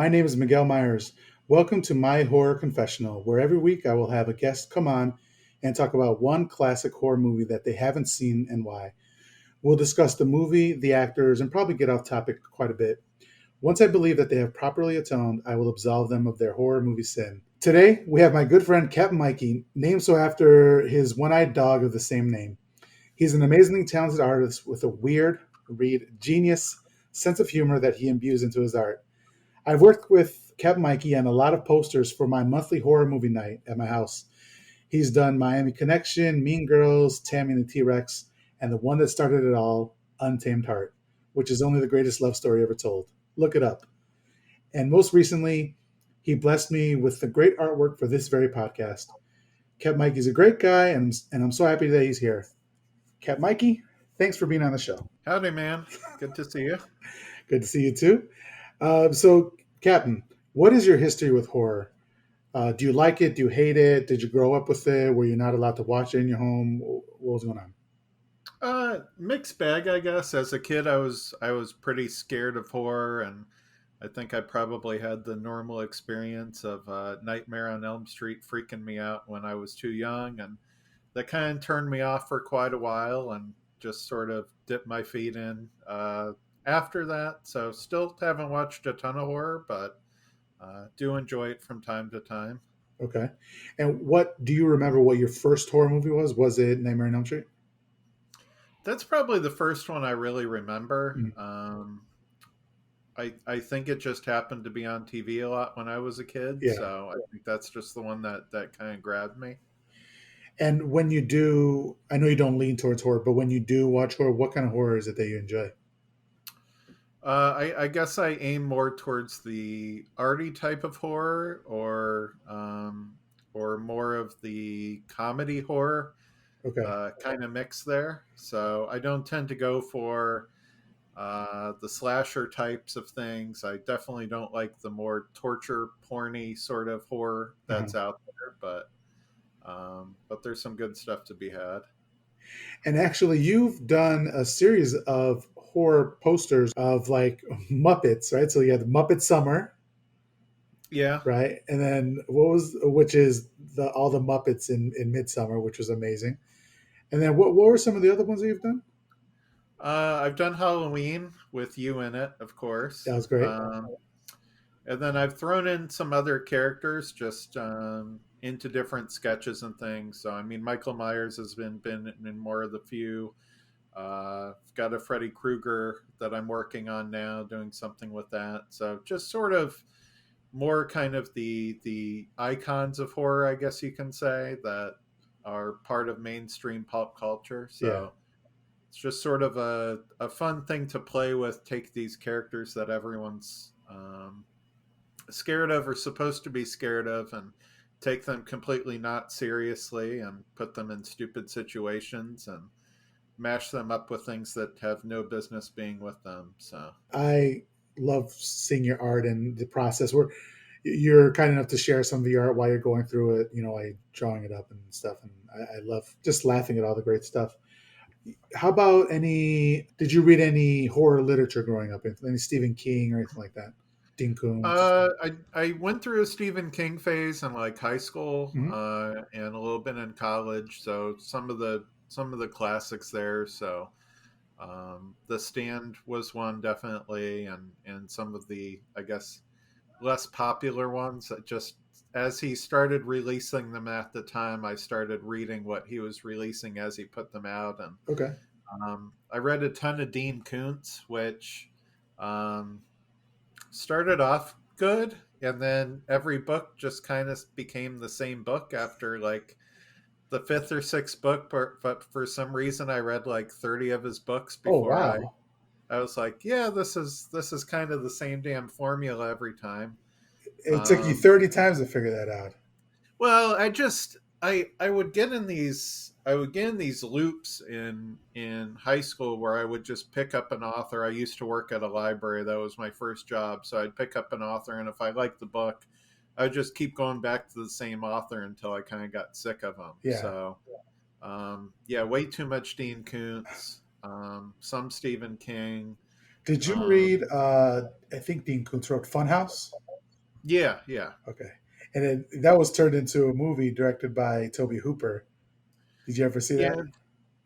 My name is Miguel Myers. Welcome to my horror confessional, where every week I will have a guest come on and talk about one classic horror movie that they haven't seen and why. We'll discuss the movie, the actors, and probably get off topic quite a bit. Once I believe that they have properly atoned, I will absolve them of their horror movie sin. Today, we have my good friend Cap'n Mikey, named so after his one eyed dog of the same name. He's an amazingly talented artist with a weird, genius sense of humor that he imbues into his art. I've worked with Cap'n Mikey on a lot of posters for my monthly horror movie night at my house. He's done Miami Connection, Mean Girls, Tammy and the T-Rex, and the one that started it all, Untamed Heart, which is only the greatest love story ever told. Look it up. And most recently, he blessed me with the great artwork for this very podcast. Cap'n Mikey's a great guy, and I'm so happy that he's here. Cap'n Mikey, thanks for being on the show. Howdy, man. Good to see you. Good to see you too. So, Captain, what is your history with horror? Do you like it? Do you hate it? Did you grow up with it? Were you not allowed to watch it in your home? What was going on? Mixed bag, I guess. As a kid, I was pretty scared of horror, and I think I probably had the normal experience of Nightmare on Elm Street freaking me out when I was too young, and that kind of turned me off for quite a while, and just sort of dipped my feet in after that. So, still haven't watched a ton of horror, but do enjoy it from time to time. Okay. And what do you remember? What your first horror movie was? Was it Nightmare on Elm Street? That's probably the first one I really remember. Mm. I think it just happened to be on TV a lot when I was a kid, Yeah. so I think that's just the one that kind of grabbed me. And when you do, I know you don't lean towards horror, but when you do watch horror, what kind of horror is it that you enjoy? I guess I aim more towards the arty type of horror, or more of the comedy horror Okay. kind of mix there. So I don't tend to go for the slasher types of things. I definitely don't like the more torture porny sort of horror Uh-huh. that's out there, but there's some good stuff to be had. And actually, you've done a series of horror posters of like Muppets, right? So you had Muppet Summer, Yeah. right? And then which is the all the Muppets in Midsummer, which was amazing. And then what were some of the other ones that you've done? I've done Halloween with you in it, of That course. was great. And then I've thrown in some other characters just into different sketches and things. So, I mean, Michael Myers has been in more of the few. I've got a Freddy Krueger that I'm working on now, doing something with that. So, just sort of more kind of the icons of horror, I guess you can say, that are part of mainstream pop culture. Yeah. So it's just sort of a fun thing to play with. Take these characters that everyone's scared of or supposed to be scared of, and take them completely not seriously and put them in stupid situations and mash them up with things that have no business being with them. So I love seeing your art and the process. Where you're kind enough to share some of your art while you're going through it. You know, like drawing it up and stuff. And I love just laughing at all the great stuff. How about any? Did you read any horror literature growing up? Any Stephen King or anything like that? Dean Koontz. I went through a Stephen King phase in like high school Hmm. and a little bit in college. So some of the classics there. So The Stand was one definitely, and some of the, I guess, less popular ones. That just as he started releasing them at the time, I started reading what he was releasing as he put them out, and Okay. I read a ton of Dean Koontz, which um, started off good, and then every book just kind of became the same book after like the fifth or sixth book. But for some reason, I read like 30 of his books Oh before wow! I was like, yeah, this is kind of the same damn formula every time. It took you Um, 30 times to figure that out. well, I would get in these loops in high school where I would just pick up an author. I used to work at a library. That was my first job. So I'd pick up an author, and if I liked the book, I'd just keep going back to the same author until I kind of got sick of them. Yeah. So yeah, way too much Dean Koontz, some Stephen King. Did you read? Um, I think Dean Koontz wrote Funhouse. Yeah, yeah, Okay. And then that was turned into a movie directed by Toby Hooper. Did you ever see yeah. that?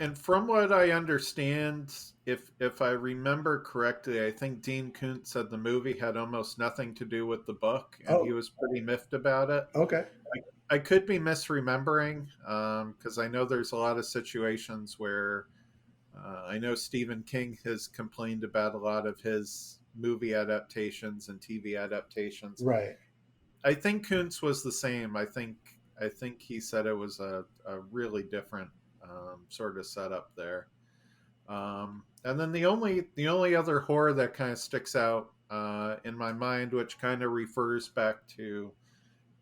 And from what I understand, if I remember correctly, I think Dean Koontz said the movie had almost nothing to do with the book, and he Oh, was pretty miffed about it. okay. I could be misremembering because I know there's a lot of situations where I know Stephen King has complained about a lot of his movie adaptations and TV adaptations. Right. I think Kuntz was the same. I think he said it was a really different sort of setup there. And then the only other horror that kind of sticks out in my mind, which kind of refers back to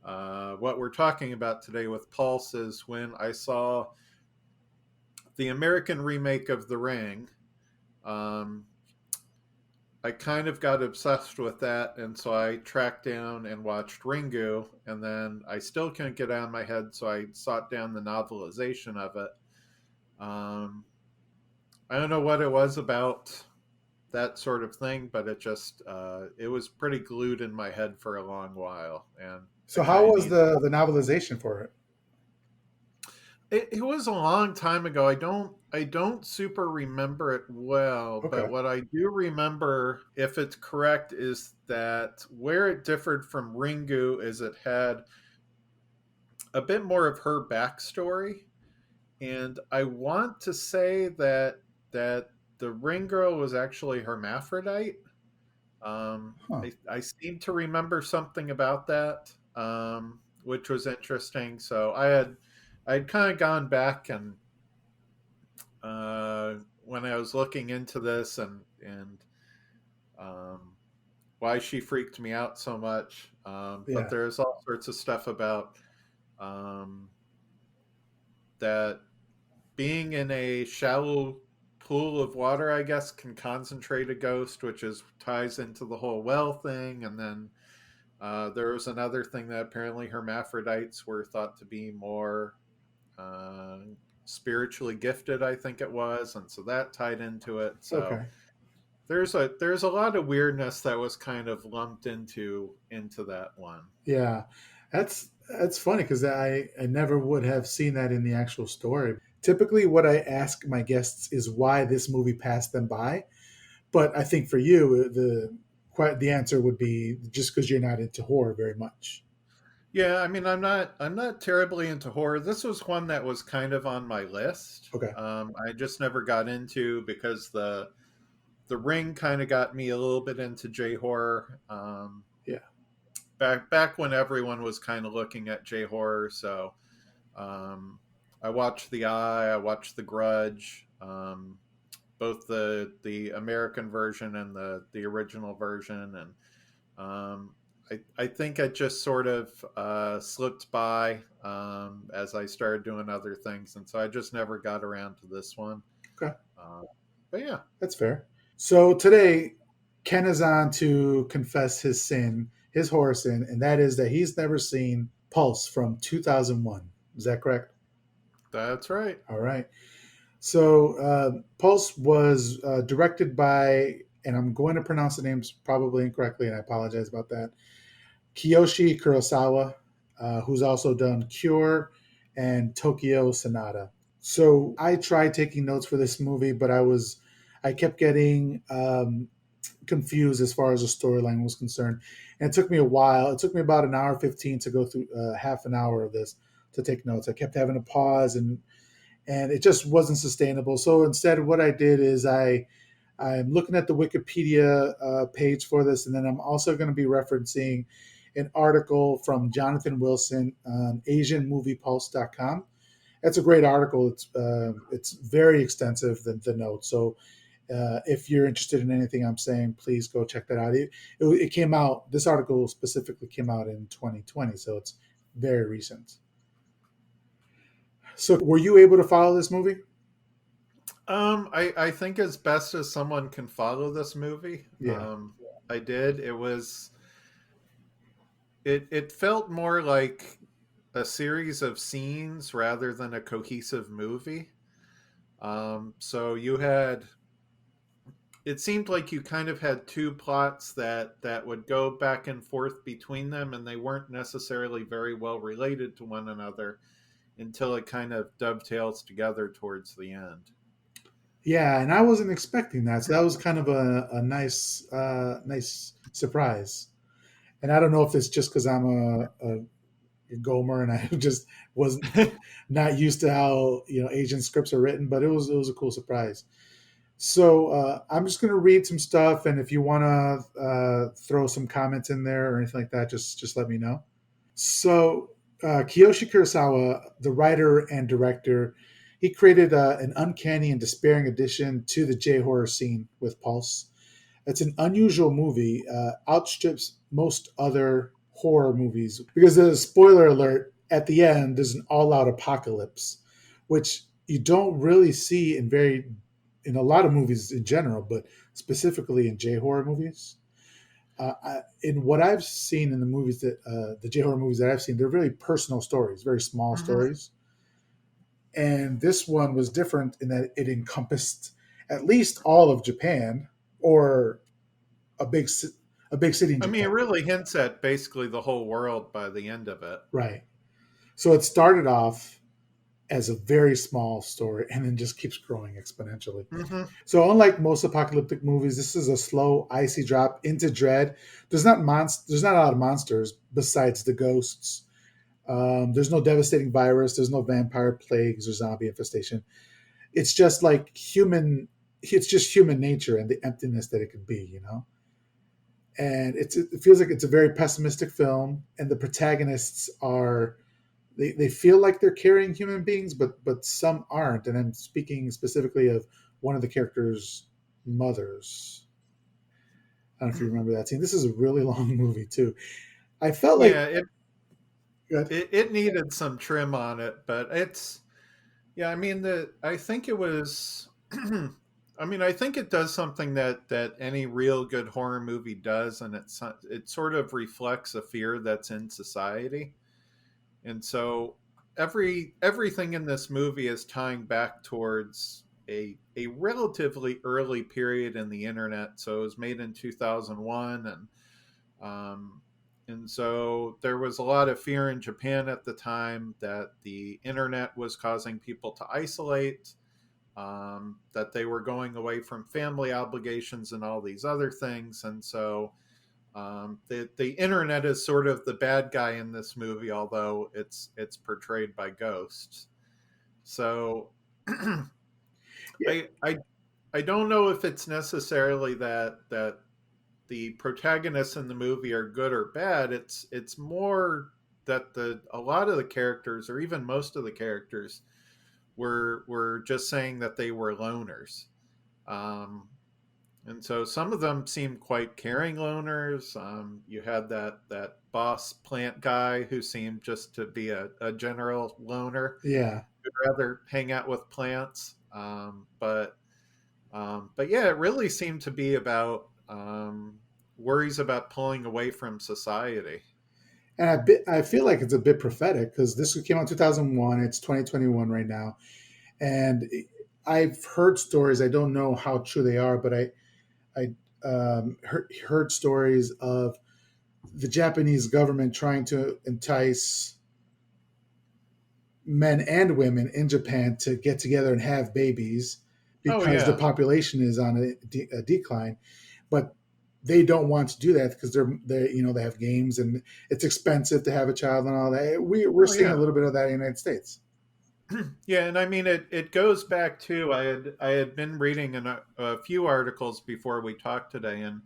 what we're talking about today with Pulse, is when I saw the American remake of The Ring. Um, I kind of got obsessed with that, and so I tracked down and watched Ringu, and then I still couldn't get out of my head, so I sought down the novelization of it. Um, I don't know what it was about that sort of thing, but it was pretty glued in my head for a long while, and I So how kind of was need. the novelization for it? It was a long time ago. I don't super remember it well, but Okay. what I do remember, if it's correct, is that where it differed from Ringu is it had a bit more of her backstory, and I want to say that the ring girl was actually hermaphrodite. Huh. I seem to remember something about that, which was interesting. So I'd kind of gone back and when I was looking into this and um, why she freaked me out so much. But Yeah. there's all sorts of stuff about um, that being in a shallow pool of water, I guess, can concentrate a ghost, which is ties into the whole well thing. And then there was another thing that apparently hermaphrodites were thought to be more uh, spiritually gifted, I think it was, and so that tied into it. So Okay. there's a lot of weirdness that was kind of lumped into that one. Yeah. That's funny because I never would have seen that in the actual story. Typically, what I ask my guests is why this movie passed them by. But I think for you, the answer would be just because you're not into horror very much. Yeah, I mean, I'm not terribly into horror. This was one that was kind of on my list. Okay. I just never got into because the Ring kind of got me a little bit into J horror. Yeah. Back when everyone was kind of looking at J horror, so um, I watched The Eye, I watched The Grudge, both the American version and the original version, and I think it just sort of slipped by as I started doing other things, and so I just never got around to this one. Okay. Uh, but yeah, That's fair. So today, Ken is on to confess his sin, his horror sin, and that is that he's never seen Pulse from 2001. Is that correct? that's right. All right. So Pulse was directed by, and I'm going to pronounce the names probably incorrectly, and I apologize about that. Kiyoshi Kurosawa, who's also done Cure and Tokyo Sonata. So I tried taking notes for this movie, but I kept getting confused as far as the storyline was concerned, and it took me a while. It took me about an hour 15 to go through half an hour of this to take notes. I kept having to pause and it just wasn't sustainable. So instead, what I did is I'm looking at the Wikipedia page for this, and then I'm also going to be referencing an article from Jonathan Wilson on AsianMoviePulse.com. That's a great article. It's very extensive, the notes. So if you're interested in anything I'm saying, please go check that out. It came out. This article specifically came out in 2020, so it's very recent. So were you able to follow this movie? I think as best as someone can follow this movie, Yeah. I did. It felt more like a series of scenes rather than a cohesive movie. So you had it seemed like you kind of had two plots that would go back and forth between them, and they weren't necessarily very well related to one another until it kind of dovetails together towards the end. Yeah, and I wasn't expecting that, so that was kind of a nice nice surprise. And I don't know if it's just because I'm a Gomer and I just was not used to how Asian scripts are written, but it was a cool surprise. So I'm just gonna read some stuff, and if you want to throw some comments in there or anything like that, just let me know. So Kiyoshi Kurosawa, the writer and director, he created an uncanny and despairing addition to the J horror scene with Pulse. It's an unusual movie, outstrips most other horror movies because there's a spoiler alert at the end. There's an all-out apocalypse, which you don't really see in a lot of movies in general, but specifically in J horror movies. In what I've seen in the movies that the J horror movies that I've seen, they're very personal stories, very small Hmm. stories, and this one was different in that it encompassed at least all of Japan or a big a big city in I mean, it Japan. really hints at basically the whole world by the end of it. Right. So it started off as a very small story and then just keeps growing exponentially. Hmm. So unlike most apocalyptic movies, this is a slow, icy drop into dread. There's not a lot of monsters besides the ghosts. There's no devastating virus. There's no vampire plagues or zombie infestation. It's just like human. It's just human nature and the emptiness that it could be. And it feels like it's a very pessimistic film, and the protagonists are they feel like they're carrying human beings, but some aren't. And I'm speaking specifically of one of the characters' mothers. I don't know if you remember that scene. This is a really long movie too. I felt like Yeah, it needed some trim on it, but it's yeah. I mean, the I think it was. I mean, I think it does something that any real good horror movie does, and it sort of reflects a fear that's in society. And so everything in this movie is tying back towards a relatively early period in the internet. So it was made in 2001, um, and so there was a lot of fear in Japan at the time that the internet was causing people to isolate, that they were going away from family obligations and all these other things. And so the internet is sort of the bad guy in this movie, although it's portrayed by ghosts. So yeah, I I I don't know if it's necessarily that the protagonists in the movie are good or bad. It's more that the a lot of the characters, or even most of the characters, were just saying that they were loners. Um, and so some of them seem quite caring loners. You had that boss plant guy who seemed just to be a general loner yeah. who'd rather hang out with plants. But yeah, it really seemed to be about worries about pulling away from society. And I feel like it's a bit prophetic because this came out in 2001. It's 2021 right now, and I've heard stories. I don't know how true they are, but I heard stories of the Japanese government trying to entice men and women in Japan to get together and have babies Oh because the yeah, population is on a decline, but they don't want to do that because they have games and it's expensive to have a child and all that. We're oh seeing a yeah. little bit of that in the United States. Yeah, and I mean it goes back to I had been reading a few articles before we talked today, and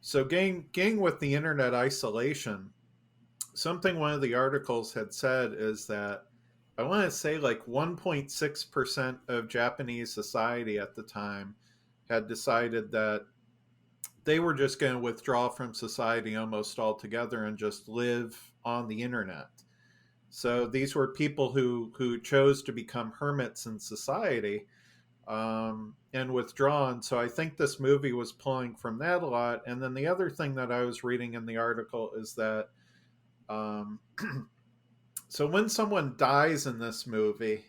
so gang with the internet isolation, something one of the articles had said is that I want to say like 1.6% of Japanese society at the time had decided that they were just going to withdraw from society almost altogether and just live on the internet. So these were people who chose to become hermits in society, and withdrawn. So I think this movie was pulling from that a lot. And then the other thing that I was reading in the article is that um, so when someone dies in this movie,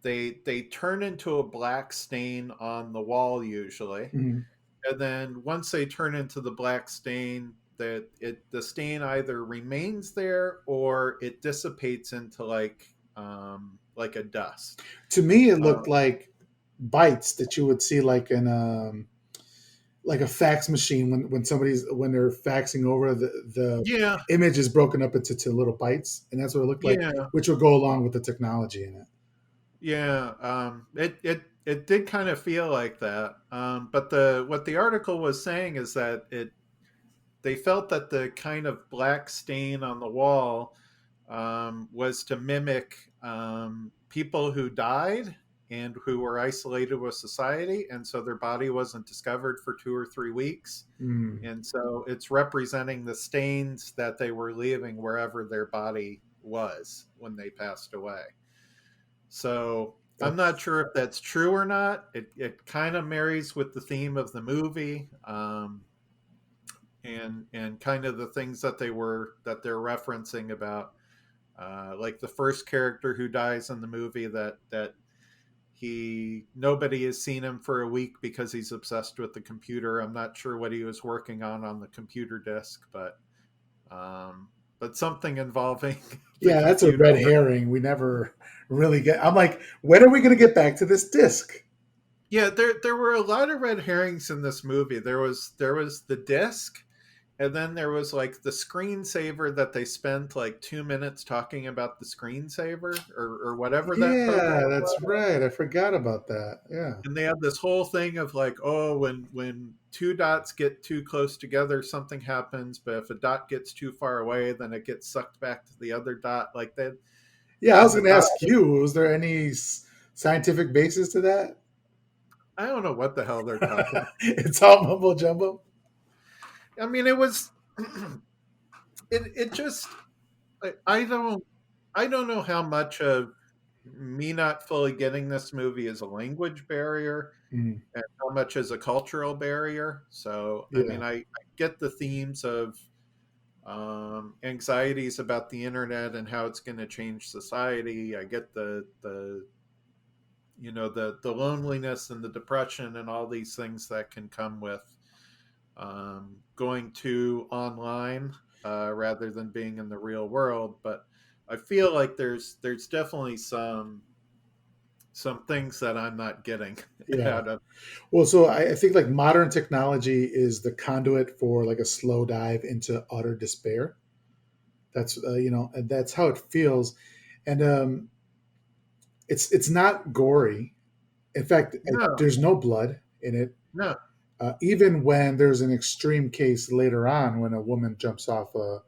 they turn into a black stain on the wall usually, Mhm. and then once they turn into the black stain, the stain either remains there or it dissipates into like a dust. To me, it Um, looked like bytes that you would see like a fax machine when somebody's when they're faxing over the yeah, image is broken up into to little bytes, and that's what it looked like, yeah, which would go along with the technology in it. yeah. It did kind of feel like that. But the what the article was saying is that it they felt that the kind of black stain on the wall was to mimic people who died and who were isolated with society, and so their body wasn't discovered for 2 or 3 weeks. Mm, And so it's representing the stains that they were leaving wherever their body was when they passed away. So I'm not that's sure if that's true or not. It kind of marries with the theme of the movie, and kind of the things that they're referencing about, like the first character who dies in the movie, that he nobody has seen him for a week because he's obsessed with the computer. I'm not sure what he was working on the computer disk, um, but something involving the yeah, that's a computer. red herring. We never really get. I'm like, when are we going to get back to this disc? Yeah, there were a lot of red herrings in this movie. There was the disc, and then there was like the screensaver that they spent like 2 minutes talking about the screensaver, or whatever that program Yeah, was. that's right. I forgot about that. Yeah, And they had this whole thing of like, oh, when two dots get too close together, something happens. But if a dot gets too far away, then it gets sucked back to the other dot. Like that, yeah. I was and the going to dot. ask you, was there any scientific basis to that? I don't know what the hell they're talking. It's all mumbo jumbo. I mean, it was. It just. I don't know how much of me not fully getting this movie is a language barrier Mm, and how much is a cultural barrier. So, I yeah, mean, I get the themes of anxieties about the internet and how it's going to change society. I get the loneliness and the depression and all these things that can come with going to online rather than being in the real world. But I feel like there's definitely some things that I'm not getting yeah. out of. Well, so I think like modern technology is the conduit for like a slow dive into utter despair. That's and that's how it feels, and it's not gory. In fact, No, there's no blood in it. no, Even when there's an extreme case later on, when a woman jumps off a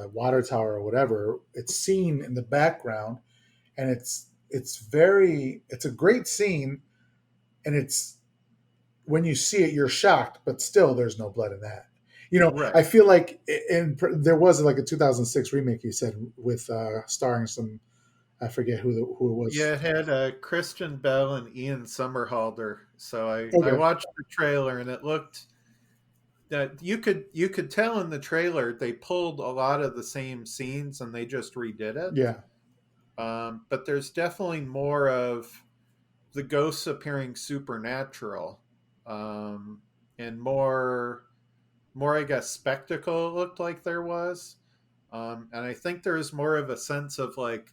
water tower or whatever, it's seen in the background, and it's a great scene, and it's when you see it, you're shocked, but still, there's no blood in that. right. I feel like there was like a 2006 remake you said with starring some I forget who it was. Yeah, it had Christian Bell and Ian Somerhalder. So I Okay, watched the trailer and it looked that you could tell in the trailer they pulled a lot of the same scenes and they just redid it. yeah, But there's definitely more of the ghosts appearing supernatural, um, and more I guess spectacle it looked like there was. And I think there's more of a sense of like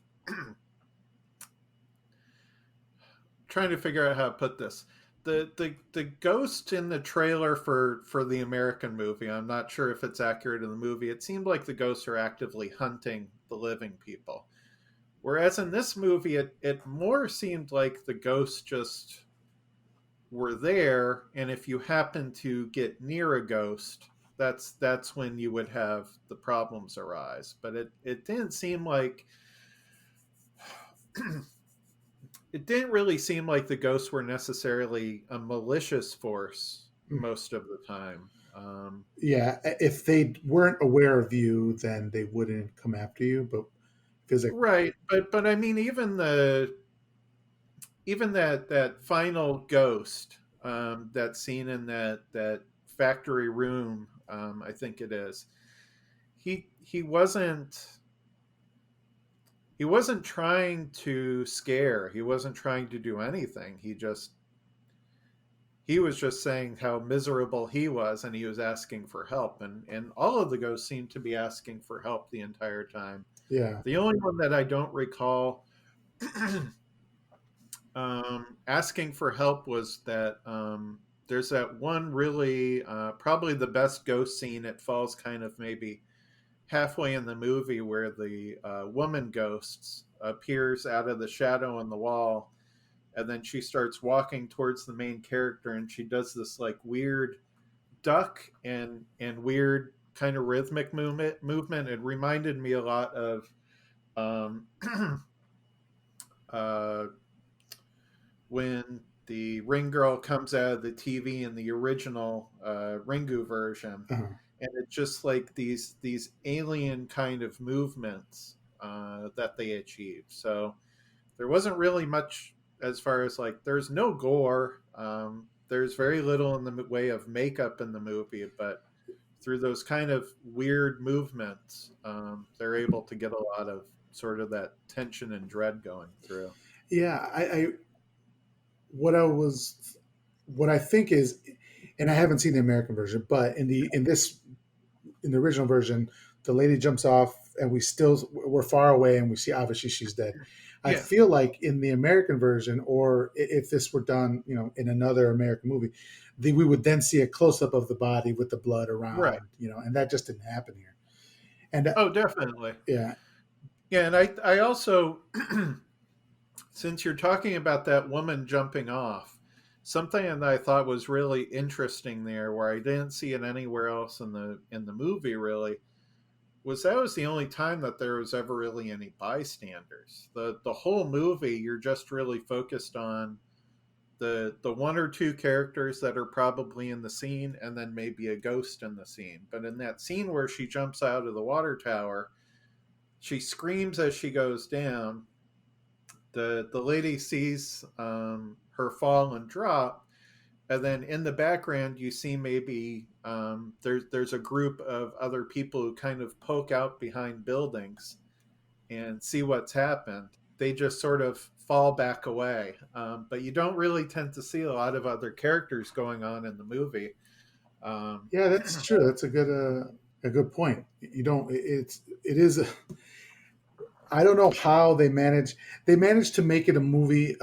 trying to figure out how to put this. The ghost in the trailer for the American movie, I'm not sure if it's accurate in the movie. It seemed like the ghosts are actively hunting the living people. Whereas in this movie, it more seemed like the ghosts just were there, and if you happen to get near a ghost, that's when you would have the problems arise. But it didn't seem like it didn't really seem like the ghosts were necessarily a malicious force most of the time. yeah. If they weren't aware of you, then they wouldn't come after you. But feels like Right, but I mean, even that final ghost, that scene in that factory room, I think it is. He wasn't he wasn't trying to scare. He wasn't trying to do anything. He was just saying how miserable he was, and he was asking for help. And all of the ghosts seemed to be asking for help the entire time. Yeah. The only one that I don't recall asking for help was that there's that one really probably the best ghost scene. It falls kind of maybe halfway in the movie where the woman ghosts appears out of the shadow on the wall, and then she starts walking towards the main character, and she does this like weird duck and weird kind of rhythmic movement. It reminded me a lot of um, uh, when the Ring Girl comes out of the TV in the original Ringu version, Uh-huh. and it's just like these alien kind of movements that they achieve. So there wasn't really much as far as like there's no gore. There's very little in the way of makeup in the movie, but through those kind of weird movements, they're able to get a lot of sort of that tension and dread going through. Yeah. What I was, what I think is, and I haven't seen the American version, but in the original version, the lady jumps off, and we're far away, and we see obviously she's dead. I Yeah, feel like in the American version, or if this were done, in another American movie, we would then see a close up of the body with the blood right. around, and that just didn't happen here. And Oh, definitely. yeah, Yeah, and I also, since you're talking about that woman jumping off, something that I thought was really interesting there, where I didn't see it anywhere else in the movie, really, was that was the only time that there was ever really any bystanders. The whole movie, you're just really focused on the one or two characters that are probably in the scene, and then maybe a ghost in the scene. But in that scene where she jumps out of the water tower, she screams as she goes down. The lady sees her fall and drop, and then in the background you see maybe there's a group of other people who kind of poke out behind buildings and see what's happened. They just sort of fall back away, but you don't really tend to see a lot of other characters going on in the movie. um, yeah, that's true. That's a good point. You don't. It is. I don't know how they manage. They managed to make it a movie,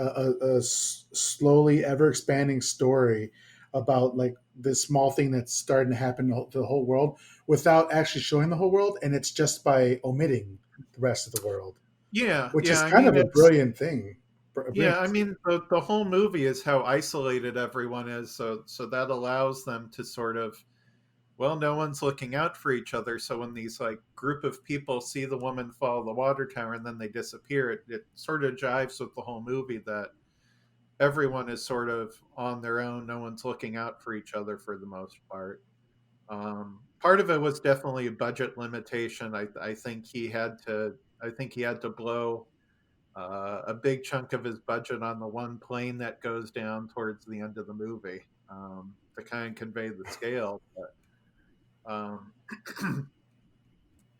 slowly ever expanding story about like this small thing that's starting to happen to the whole world without actually showing the whole world, and it's just by omitting the rest of the world, yeah, which yeah, is I kind mean of a it's brilliant thing. A yeah, brilliant. I mean the whole movie is how isolated everyone is, so that allows them to sort of, well, no one's looking out for each other. So when these like group of people see the woman fall the water tower and then they disappear, it sort of jives with the whole movie that everyone is sort of on their own. No one's looking out for each other for the most part. Part of it was definitely a budget limitation. I think he had to. I think he had to blow a big chunk of his budget on the one plane that goes down towards the end of the movie to kind of convey the scale. Um,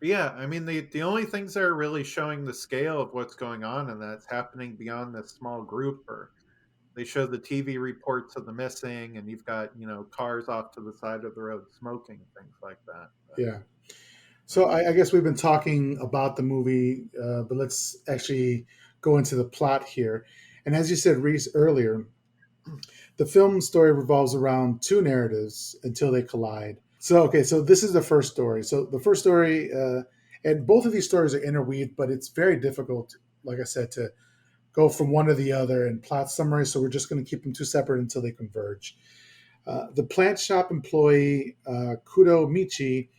yeah, I mean the only things that are really showing the scale of what's going on and that's happening beyond this small group are they show the TV reports of the missing, and you've got cars off to the side of the road smoking and things like that. Yeah. But, So I guess we've been talking about the movie, but let's actually go into the plot here. And as you said, Reese, earlier, the film story revolves around two narratives until they collide. So, okay, so this is the first story. So, the first story, and both of these stories are interweaved, but it's very difficult, like I said, to go from one to the other in plot summary. So, we're just going to keep them two separate until they converge. The plant shop employee, Kudo Michi,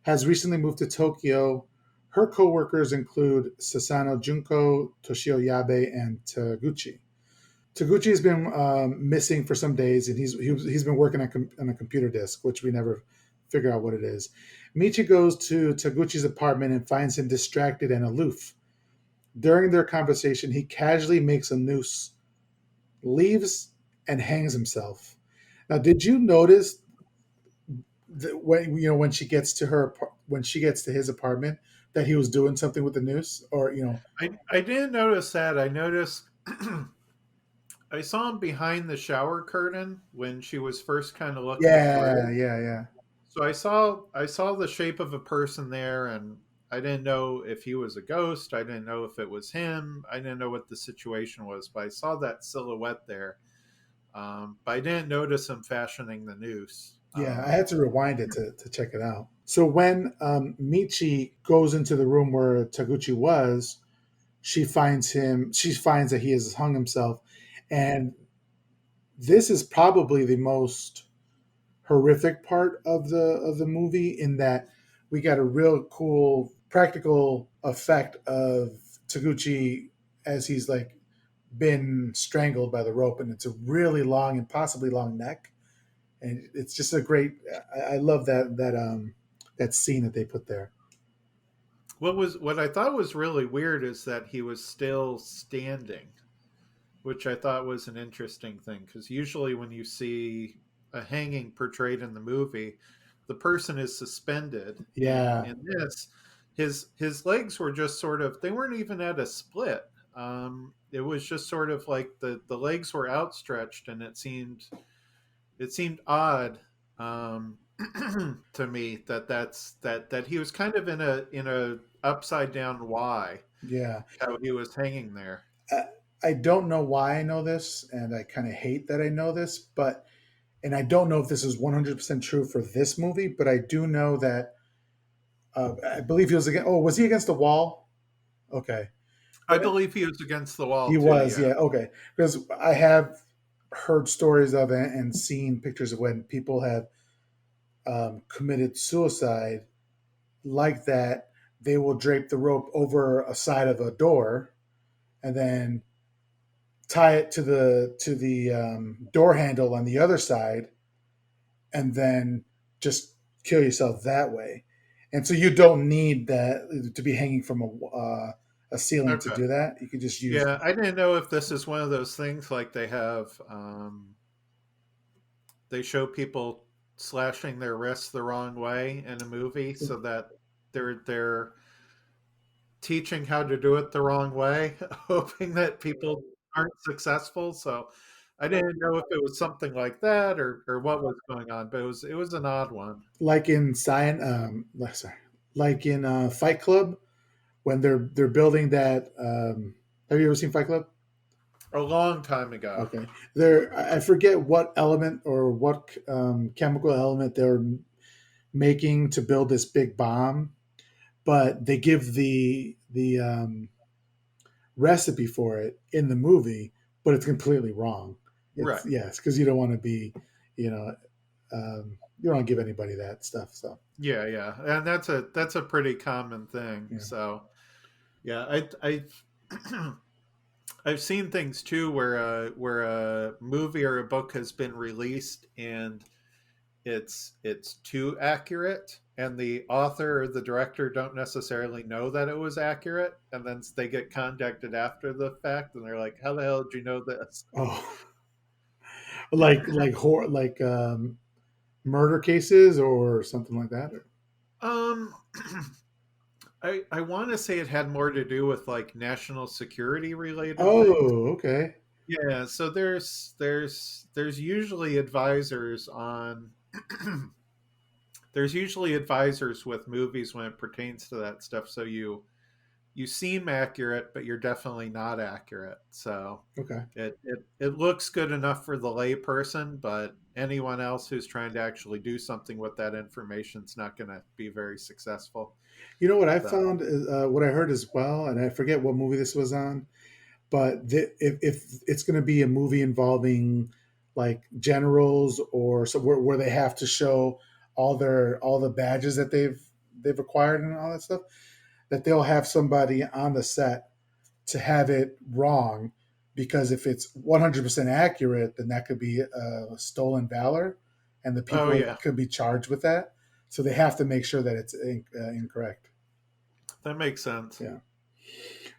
has recently moved to Tokyo. Her coworkers include Sasano Junko, Toshio Yabe, and Taguchi. Taguchi has been missing for some days, and he's been working on a computer disk, which we never figure out what it is. Michi goes to Taguchi's apartment and finds him distracted and aloof. During their conversation, he casually makes a noose, leaves, and hangs himself. Now, did you notice when when she gets to when she gets to his apartment, that he was doing something with the noose, or I didn't notice that. I noticed I saw him behind the shower curtain when she was first kind of looking yeah, through. yeah, yeah, So I saw the shape of a person there, and I didn't know if he was a ghost. I didn't know if it was him. I didn't know what the situation was, but I saw that silhouette there. But I didn't notice him fashioning the noose. yeah. I had to rewind it to check it out. So when Michi goes into the room where Taguchi was, she finds him. She finds that he has hung himself, and this is probably the most horrific part of the movie, in that we got a real cool practical effect of Taguchi as he's like been strangled by the rope, and it's a really long, impossibly long neck, and it's just a great. I love that scene that they put there. What I thought was really weird is that he was still standing, which I thought was an interesting thing because usually when you see a hanging portrayed in the movie, the person is suspended, and Yeah, in this, his legs were just sort of they weren't even at a split. It was just sort of like the legs were outstretched, and it seemed odd to me that he was kind of in a upside down Y, yeah. how he was hanging there. I, I don't know why I know this, and I kind of hate that I know this, but and I don't know if this is 100% true for this movie, but I do know that I believe he was against. Oh, was he against the wall? Okay, I believe he was against the wall he too. was. Yeah. Yeah, okay. Because I have heard stories of it and seen pictures of when people have committed suicide like that. They will drape the rope over a side of a door and then tie it to the door handle on the other side, and then just kill yourself that way. And so you don't need that to be hanging from a ceiling to Okay. do that. You could just use. Yeah, I didn't know if this is one of those things like they have. They show people slashing their wrists the wrong way in a movie, so that they're teaching how to do it the wrong way, hoping that people aren't successful. So I didn't know if it was something like that or what was going on, but it was an odd one. Like in sorry, like in Fight Club, when they're building that. Have you ever seen Fight Club? A long time ago. Okay, there. I forget what element or what chemical element they're making to build this big bomb, but they give the recipe for it in the movie, but it's completely wrong. It's Right. yes, because you don't want to be, you know, you don't want to give anybody that stuff. So Yeah, yeah, and that's a pretty common thing. yeah. So yeah, I've seen things too where a movie or a book has been released and it's too accurate, and the author or the director don't necessarily know that it was accurate, and then they get contacted after the fact and they're like, how the hell did you know this? Oh, like horror, like murder cases or something like that. um I want to say it had more to do with like national security related things. Oh, okay. Yeah, so there's usually advisors on there's usually advisors with movies when it pertains to that stuff, so you seem accurate, but you're definitely not accurate. So Okay. it looks good enough for the layperson, but anyone else who's trying to actually do something with that information is not going to be very successful. You know what I So, found? What I heard as well, and I forget what movie this was on, but if it's going to be a movie involving like generals or so where they have to show all the badges that they've acquired and all that stuff, that they'll have somebody on the set to have it wrong, because if it's 100% accurate, then that could be stolen valor, and the oh people yeah, could be charged with that. So they have to make sure that it's incorrect. that makes sense. Yeah.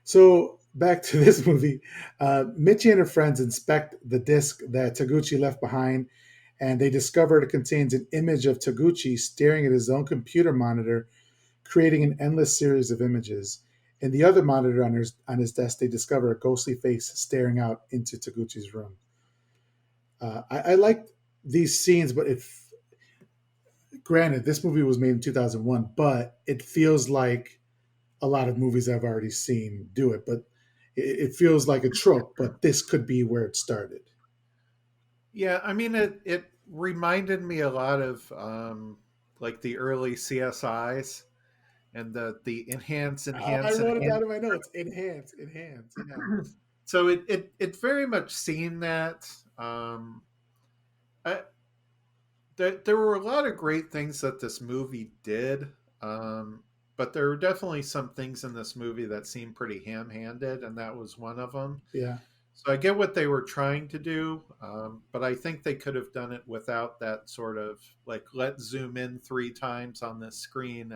So back to this movie, Michi and her friends inspect the disc that Taguchi left behind, and they discover it contains an image of Taguchi staring at his own computer monitor, creating an endless series of images. In the other monitor on his desk, they discover a ghostly face staring out into Taguchi's room. I like these scenes, but if granted, this movie was made in 2001, but it feels like a lot of movies I've already seen do it. But it feels like a trope, but this could be where it started. Yeah, I mean it reminded me a lot of like the early CSIs and the I enhance wrote it enhance. down in my notes. Enhance, enhance. Yeah, So it very much seen that. I, there were a lot of great things that this movie did, but there were definitely some things in this movie that seemed pretty ham-handed, and that was one of them. yeah, So I get what they were trying to do, but I think they could have done it without that sort of like let's zoom in three times on this screen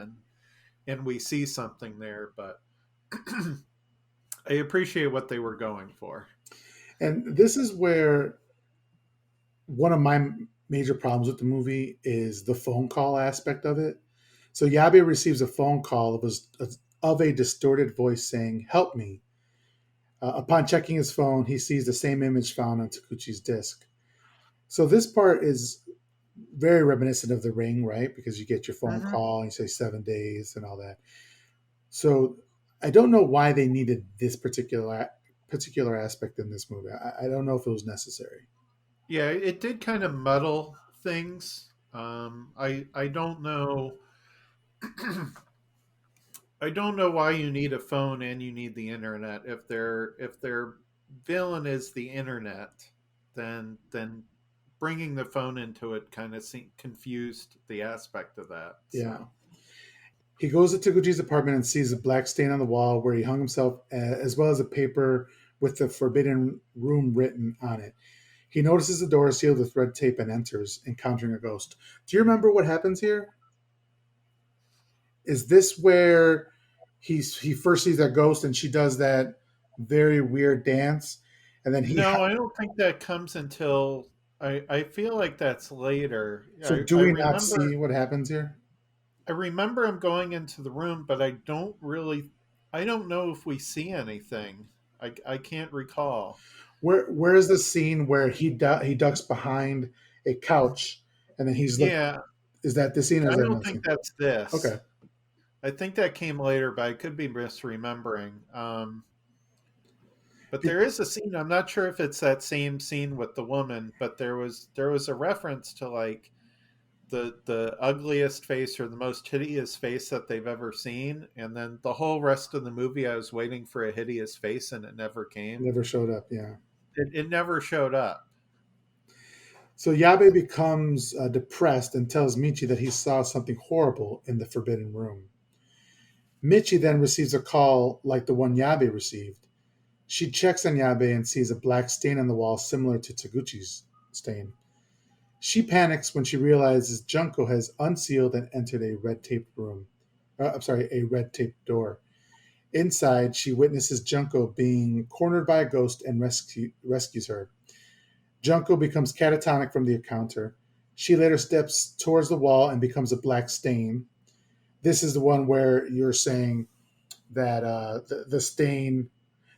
and we see something there. But I appreciate what they were going for. and this is where one of my major problems with the movie is the phone call aspect of it. So Yabe receives a phone call of a distorted voice saying, "Help me." Upon checking his phone, he sees the same image found on Takuchi's disc. So this part is very reminiscent of The Ring, right? Because you get your phone Hmm. call and you say 7 days and all that. So I don't know why they needed this particular aspect in this movie. I don't know if it was necessary. Yeah, it did kind of muddle things. I don't know. I don't know why you need a phone and you need the internet. If their villain is the internet, then bringing the phone into it kind of confused the aspect of that. Yeah. So He goes to Taguchi's apartment and sees a black stain on the wall where he hung himself, as well as a paper with the forbidden room written on it. He notices the door is sealed with red tape and enters, encountering a ghost. Do you remember what happens here? Is this where he first sees that ghost and she does that very weird dance, and then no, I don't think that comes until I feel like that's later. so do I we not remember see what happens here? I remember him going into the room, but I don't know if we see anything. I can't recall. Where is the scene where he ducks behind a couch and then he's look? Yeah, Is that the scene or is I that don't another think scene? that's this. Okay, I think that came later, but I could be misremembering. But Be- there is a scene. I'm not sure if it's that same scene with the woman, but there was a reference to like the ugliest face or the most hideous face that they've ever seen, and then the whole rest of the movie, I was waiting for a hideous face, and it never came. never showed up. Yeah. It never showed up. So Yabe becomes depressed and tells Michi that he saw something horrible in the forbidden room. Michi then receives a call like the one Yabe received. She checks on Yabe and sees a black stain on the wall similar to Taguchi's stain. She panics when she realizes Junko has unsealed and entered a red taped room. A red taped door. Inside, she witnesses Junko being cornered by a ghost and rescues her. Junko becomes catatonic from the encounter. She later steps towards the wall and becomes a black stain. This is the one where you're saying that the stain,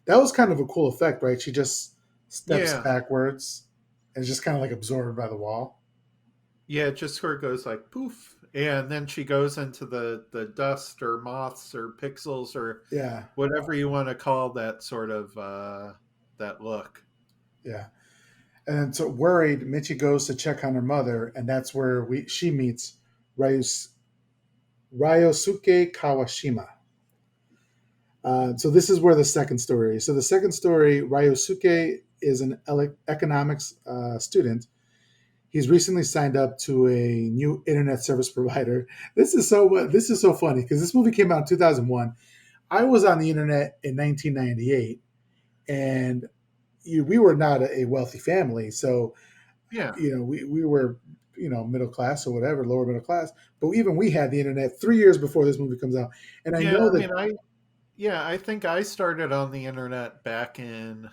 that was kind of a cool effect, right? She just steps Yeah, backwards and is just kind of like absorbed by the wall. yeah. It just sort of goes like poof, and then she goes into the dust or moths or pixels or Yeah, whatever you want to call that sort of that look. yeah. And so worried, Michi goes to check on her mother, and that's where she meets Ryus, Ryosuke Kawashima. So this is where the second story is. So the second story, Ryosuke is an economics student. He's recently signed up to a new internet service provider. This is so funny because this movie came out in 2001. I was on the internet in 1998, and we were not a wealthy family, so Yeah, we were middle class or whatever, lower middle class. But even we had the internet 3 years before this movie comes out, and I yeah. know I that mean, I think I started on the internet back in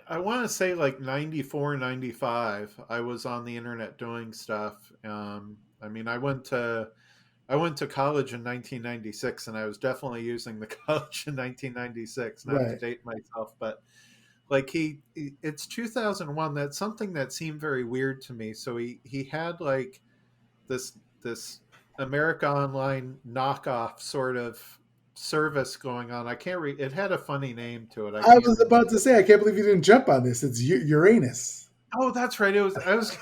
I want to say like 94, 95. I was on the internet doing stuff. I mean, I went to college in 1996, and I was definitely using the college in 1996. Not to Right. date myself, but like it's 2001. That's something that seemed very weird to me. So he had like this America Online knockoff sort of service going on. I can't read. It had a funny name to it. I I can't was about remember. to say, I can't believe you didn't jump on this. It's Uranus. Oh, that's right. It was. I was.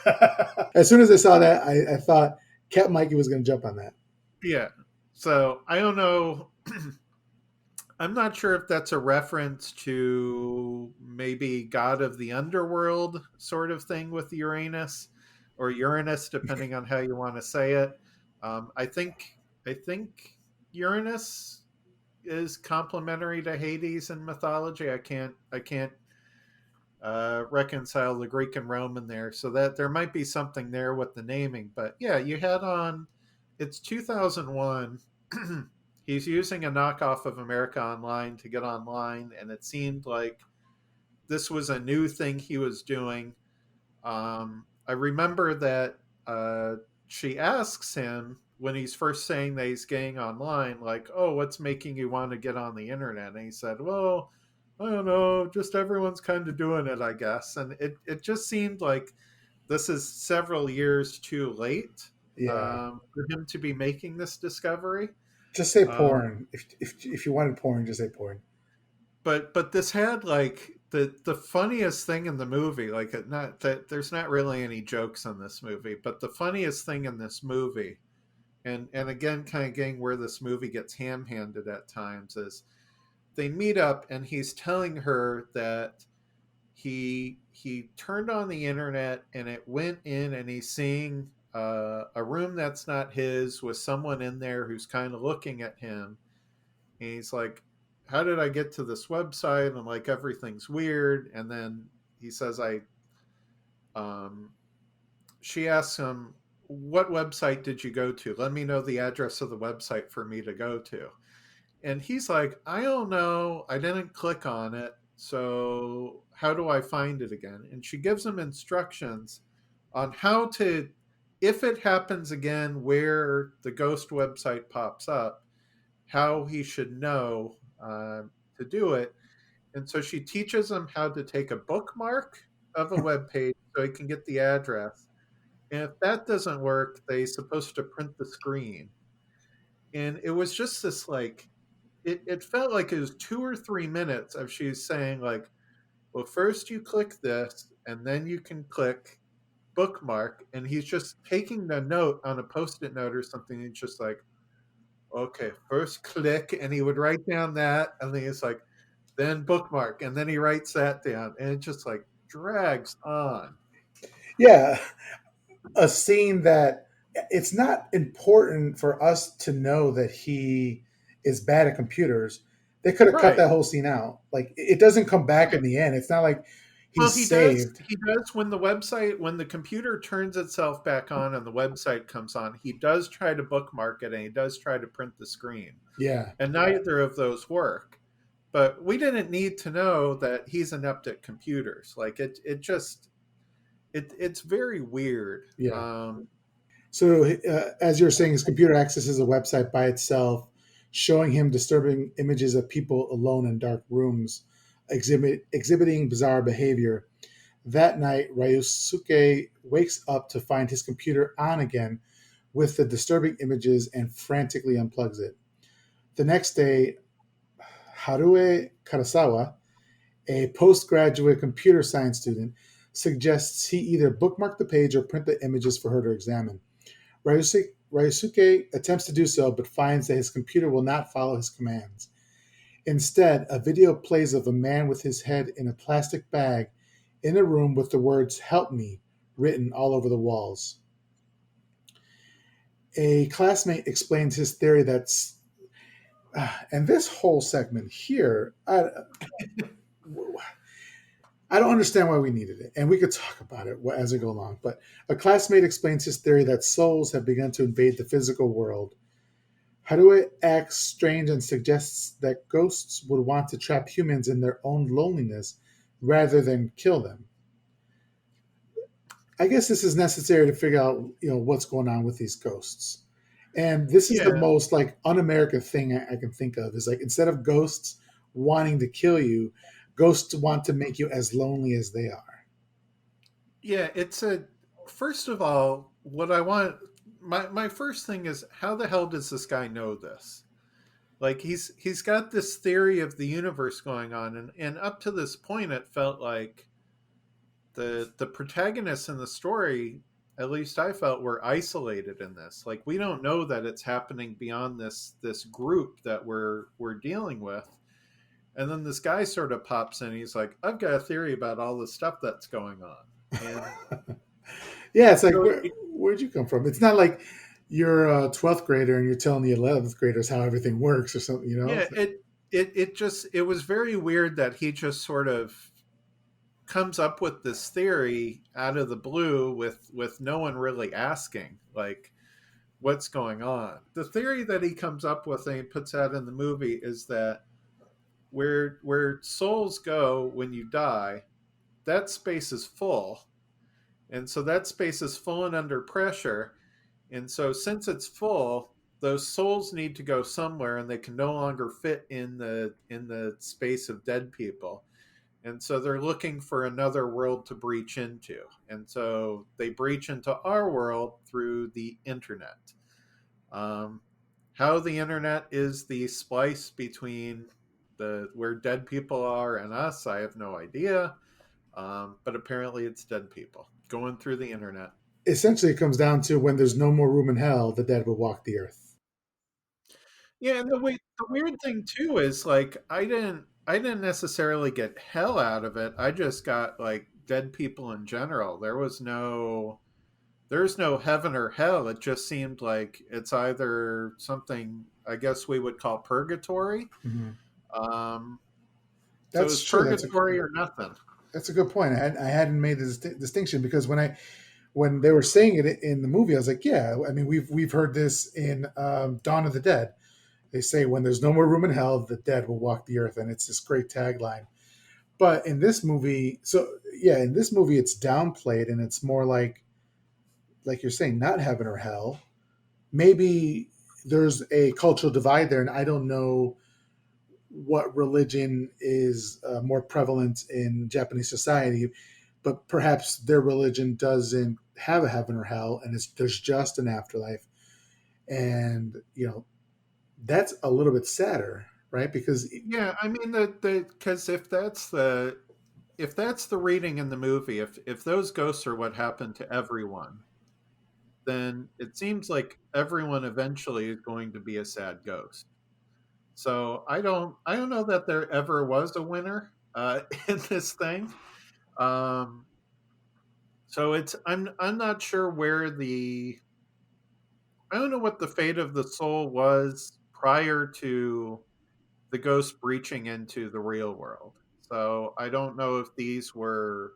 As soon as I saw that, I thought Cap'n Mikey was going to jump on that. Yeah. So I don't know. I'm not sure if that's a reference to maybe God of the Underworld sort of thing with Uranus, or Uranus, depending on how you want to say it. I think Uranus is complementary to Hades in mythology. I can't reconcile the Greek and Roman there, so that there might be something there with the naming. But yeah, you had on. It's 2001. He's using a knockoff of America Online to get online, and it seemed like this was a new thing he was doing. I remember that she asks him when he's first saying that he's getting online, like, "Oh, what's making you want to get on the internet?" And he said, "Well, I don't know, just everyone's kind of doing it, I guess." And it just seemed like this is several years too late Yeah. for him to be making this discovery. Just say Um, porn. If you wanted porn, just say porn. but this had like the funniest thing in the movie, like not that there's not really any jokes in this movie, but the funniest thing in this movie, and again kind of getting where this movie gets ham-handed at times, is they meet up and he's telling her that he turned on the internet and it went in, and he's seeing a room that's not his with someone in there who's kind of looking at him. And he's like, "How did I get to this website?" And like, everything's weird. And then he says, um, she asks him, "What website did you go to? Let me know the address of the website for me to go to." And he's like, "I don't know. I didn't click on it. So how do I find it again?" And she gives him instructions on how to, if it happens again where the ghost website pops up, how he should know to do it. And so she teaches him how to take a bookmark of a web page so he can get the address. And if that doesn't work, they're supposed to print the screen. And it was just this like, it felt like it was 2 or 3 minutes of she's saying, like, well, first you click this, and then you can click bookmark. And he's just taking the note on a post it note or something. He's just like, okay, first click, and he would write down that, and then he's like, then bookmark, and then he writes that down, and it just like drags on. Yeah, a scene that it's not important for us to know that he is bad at computers. They could have cut Right. that whole scene out. Like it doesn't come back Right. in the end. It's not like Well, he's saved. he does when the website, when the computer turns itself back on and the website comes on, he does try to bookmark it and he does try to print the screen. Yeah, And neither of those work. But we didn't need to know that he's inept at computers. Like it just it's very weird. yeah. So, as you're saying, his computer accesses a website by itself, showing him disturbing images of people alone in dark rooms, exhibiting bizarre behavior. That night, Ryusuke wakes up to find his computer on again with the disturbing images and frantically unplugs it. The next day, Harue Karasawa, a postgraduate computer science student, suggests he either bookmark the page or print the images for her to examine. Ryusuke attempts to do so, but finds that his computer will not follow his commands. Instead, a video plays of a man with his head in a plastic bag in a room with the words "Help me" written all over the walls. A classmate explains his theory that's, and this whole segment here, I don't understand why we needed it, and we could talk about it as we go along. But a classmate explains his theory that souls have begun to invade the physical world. Harue acts strange and suggests that ghosts would want to trap humans in their own loneliness rather than kill them. I guess this is necessary to figure out, what's going on with these ghosts. And this is the Yeah, most like un-American thing I can think of is like instead of ghosts wanting to kill you, ghosts want to make you as lonely as they are. yeah. It's a first of all, what I want. My first thing is how the hell does this guy know this? Like he's got this theory of the universe going on, and up to this point, it felt like the protagonists in the story, at least I felt, were isolated in this. Like we don't know that it's happening beyond this group that we're dealing with. And then this guy sort of pops in. He's like, "I've got a theory about all the stuff that's going on." And Yeah, it's like so where'd you come from? It's not like you're a 12th grader and you're telling the 11th graders how everything works or something, yeah, It's like, it just it was very weird that he just sort of comes up with this theory out of the blue with no one really asking like what's going on. The theory that he comes up with and he puts out in the movie is that where souls go when you die, that space is full. And so that space is full and under pressure. And so since it's full, those souls need to go somewhere and they can no longer fit in the space of dead people. And so they're looking for another world to breach into. And so they breach into our world through the internet. Um, how the internet is the splice between the where dead people are and us, I have no idea. But apparently, it's dead people going through the internet. essentially it comes down to when there's no more room in hell, the dead will walk the earth. Yeah, and the weird thing too is like I didn't necessarily get hell out of it. I just got like dead people in general. There's no heaven or hell. It just seemed like it's either something I guess we would call purgatory. Mm-hmm. Um, so That's it's true. purgatory or nothing. That's a good point. I hadn't made the distinction because when they were saying it in the movie, I was like, yeah. I mean, we've heard this in Dawn of the Dead. They say when there's no more room in hell, the dead will walk the earth, and it's this great tagline. But in this movie, in this movie, it's downplayed, and it's more like you're saying, not heaven or hell. Maybe there's a cultural divide there, and I don't know what religion is more prevalent in Japanese society, but perhaps their religion doesn't have a heaven or hell, and there's just an afterlife, and that's a little bit sadder, right? Because Yeah, I mean the because if that's the reading in the movie, if those ghosts are what happened to everyone, then it seems like everyone eventually is going to be a sad ghost. So I don't know that there ever was a winner in this thing. Um, so it's I'm not sure where the I don't know what the fate of the soul was prior to the ghost breaching into the real world. So I don't know if these were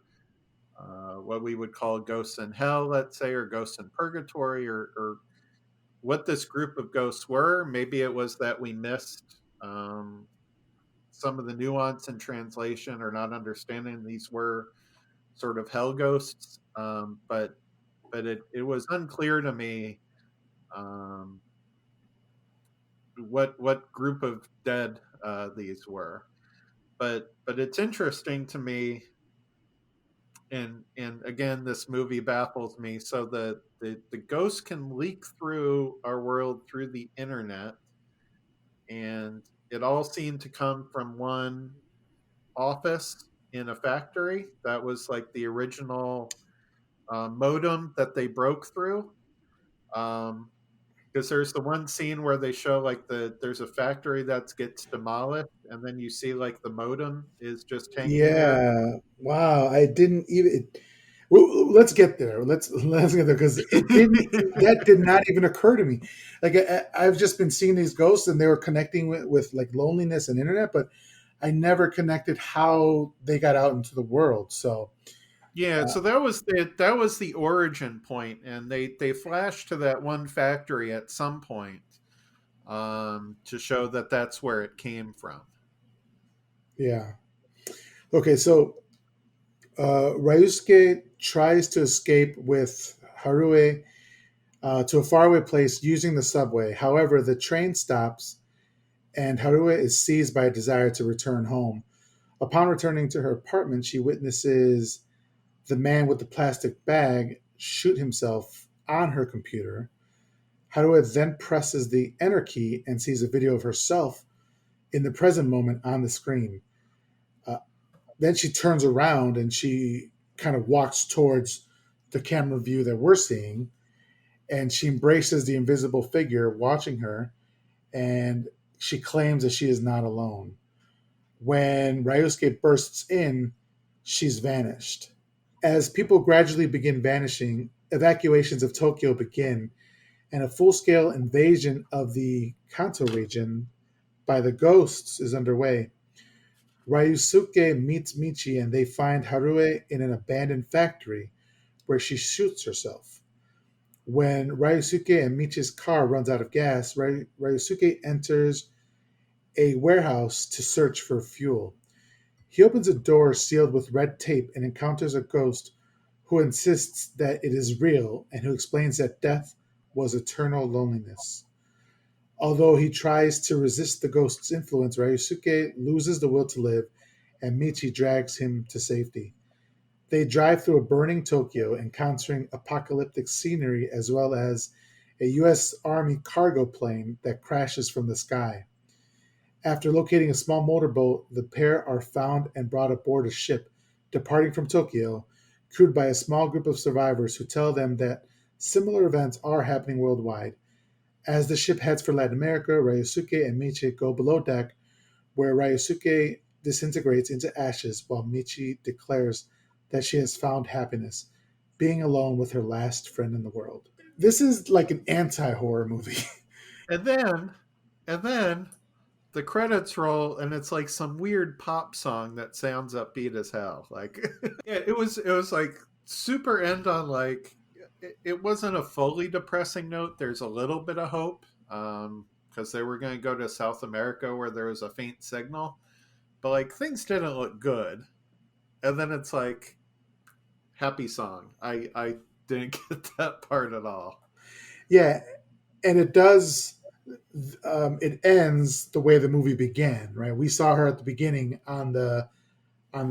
what we would call ghosts in hell, let's say, or ghosts in purgatory, or what this group of ghosts were. Maybe it was that we missed some of the nuance in translation or not understanding these were sort of hell ghosts. But it was unclear to me um, what group of dead these were. But it's interesting to me, and again, this movie baffles me. So the ghost can leak through our world through the internet, and it all seemed to come from one office in a factory. That was like the original modem that they broke through. Um, because there's the one scene where they show like there's a factory that gets demolished, and then you see like the modem is just hanging there. yeah, wow, I didn't even. Well, let's get there. Let's get there because it didn't. That did not even occur to me. Like I've just been seeing these ghosts, and they were connecting with like loneliness and internet, but I never connected how they got out into the world. So Yeah, uh, so that was the origin point, and they flashed to that one factory at some point to show that that's where it came from. yeah, okay. So Ryusuke tries to escape with Harue to a faraway place using the subway. However, the train stops and Harue is seized by a desire to return home. Upon returning to her apartment, she witnesses the man with the plastic bag shoot himself on her computer. Harue then presses the enter key and sees a video of herself in the present moment on the screen. Uh, then she turns around and she kind of walks towards the camera view that we're seeing, and she embraces the invisible figure watching her, and she claims that she is not alone. When Ryusuke bursts in, she's vanished. As people gradually begin vanishing, evacuations of Tokyo begin, and a full scale invasion of the Kanto region by the ghosts is underway. Ryusuke meets Michi and they find Harue in an abandoned factory where she shoots herself. When Ryusuke and Michi's car runs out of gas, Ryusuke enters a warehouse to search for fuel. He opens a door sealed with red tape and encounters a ghost who insists that it is real and who explains that death was eternal loneliness. Although he tries to resist the ghost's influence, Ryusuke loses the will to live and Michi drags him to safety. They drive through a burning Tokyo, encountering apocalyptic scenery as well as a U.S. Army cargo plane that crashes from the sky. After locating a small motorboat, the pair are found and brought aboard a ship departing from Tokyo, crewed by a small group of survivors who tell them that similar events are happening worldwide. As the ship heads for Latin America, Ryusuke and Michi go below deck, where Ryusuke disintegrates into ashes while Michi declares that she has found happiness, being alone with her last friend in the world. This is like an anti horror movie. And then, and then the credits roll, and it's like some weird pop song that sounds upbeat as hell. Like, yeah, it was like super end on like it wasn't a fully depressing note. There's a little bit of hope because they were going to go to South America where there was a faint signal, but like things didn't look good. And then it's like happy song. I didn't get that part at all. Yeah, and it does. It ends the way the movie began, right? We saw her at the beginning on the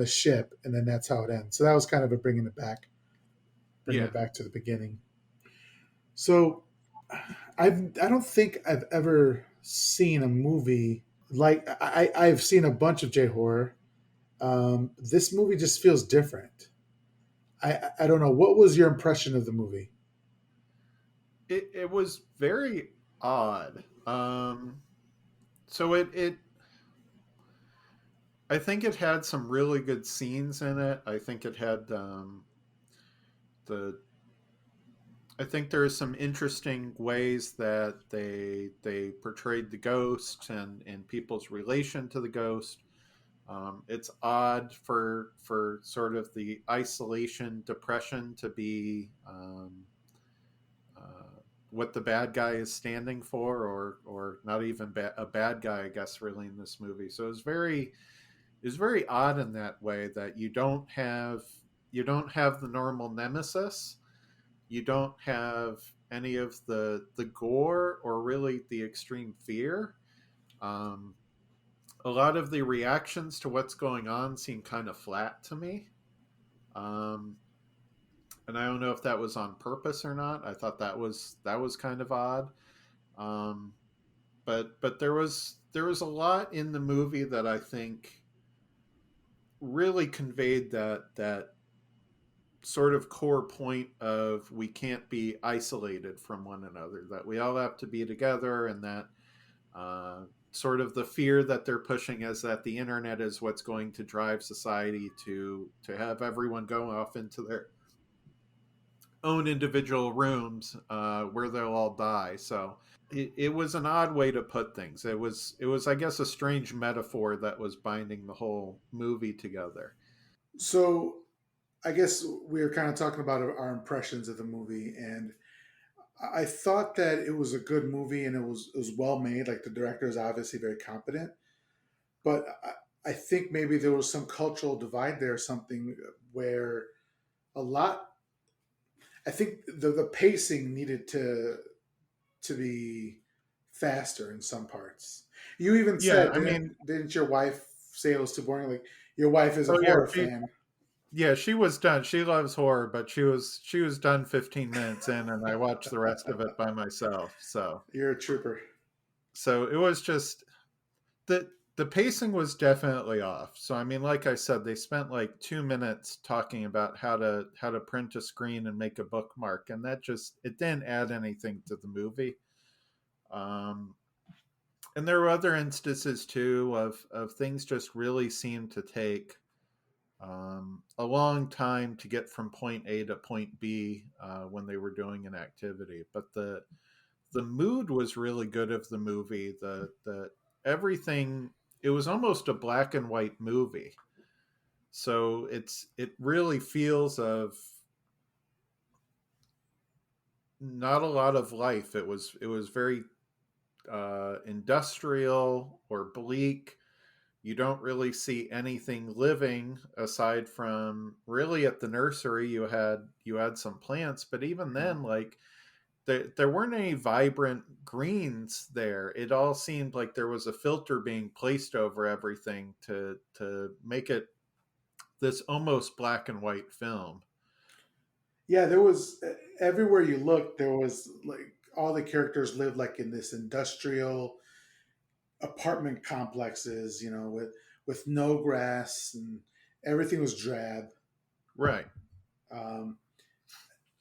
ship, and then that's how it ends. So that was kind of a bringing Yeah, it back to the beginning. So I don't think I've ever seen a movie like I've seen a bunch of J horror. This movie just feels different. I don't know. What was your impression of the movie? it was very odd. So it I think it had some really good scenes in it. I think it had the I think there's some interesting ways that they portrayed the ghost and people's relation to the ghost. It's odd for sort of the isolation depression to be uh, what the bad guy is standing for, or not even a bad guy, I guess, really in this movie. So it's very odd in that way that you don't have the normal nemesis, you don't have any of the gore or really the extreme fear. Um, a lot of the reactions to what's going on seem kind of flat to me. Um, and I don't know if that was on purpose or not. I thought that was kind of odd. Um, but there was a lot in the movie that I think really conveyed that sort of core point of we can't be isolated from one another, that we all have to be together, and that sort of the fear that they're pushing is that the internet is what's going to drive society to have everyone go off into their own individual rooms where they'll all die. So it was an odd way to put things. It was I guess a strange metaphor that was binding the whole movie together. So I guess we were kind of talking about our impressions of the movie, and I thought that it was a good movie and it was well made. Like the director is obviously very competent, but I think maybe there was some cultural divide there, or something where a lot. I think the pacing needed to be faster in some parts. You even Yeah, said, I mean, didn't your wife say it was too boring? Like your wife is a oh yeah, horror she fan. yeah, she was done. She loves horror, but she was done 15 minutes in, and I watched the rest of it by myself. You're a trooper. So it was just the pacing was definitely off. So I mean, like I said, they spent like 2 minutes talking about how to print a screen and make a bookmark, and that just it didn't add anything to the movie. Um, and there were other instances too of things just really seemed to take a long time to get from point A to point B when they were doing an activity. But the mood was really good of the movie. The everything, it was almost a black and white movie. So it really feels of not a lot of life. It was very industrial or bleak. You don't really see anything living aside from really at the nursery you had some plants, but even Hmm. then, like there weren't any vibrant greens there. It all seemed like there was a filter being placed over everything to make it this almost black and white film. Yeah, there was everywhere you looked, there was like all the characters lived like in this industrial apartment complexes, with no grass, and everything was drab. Right. Um,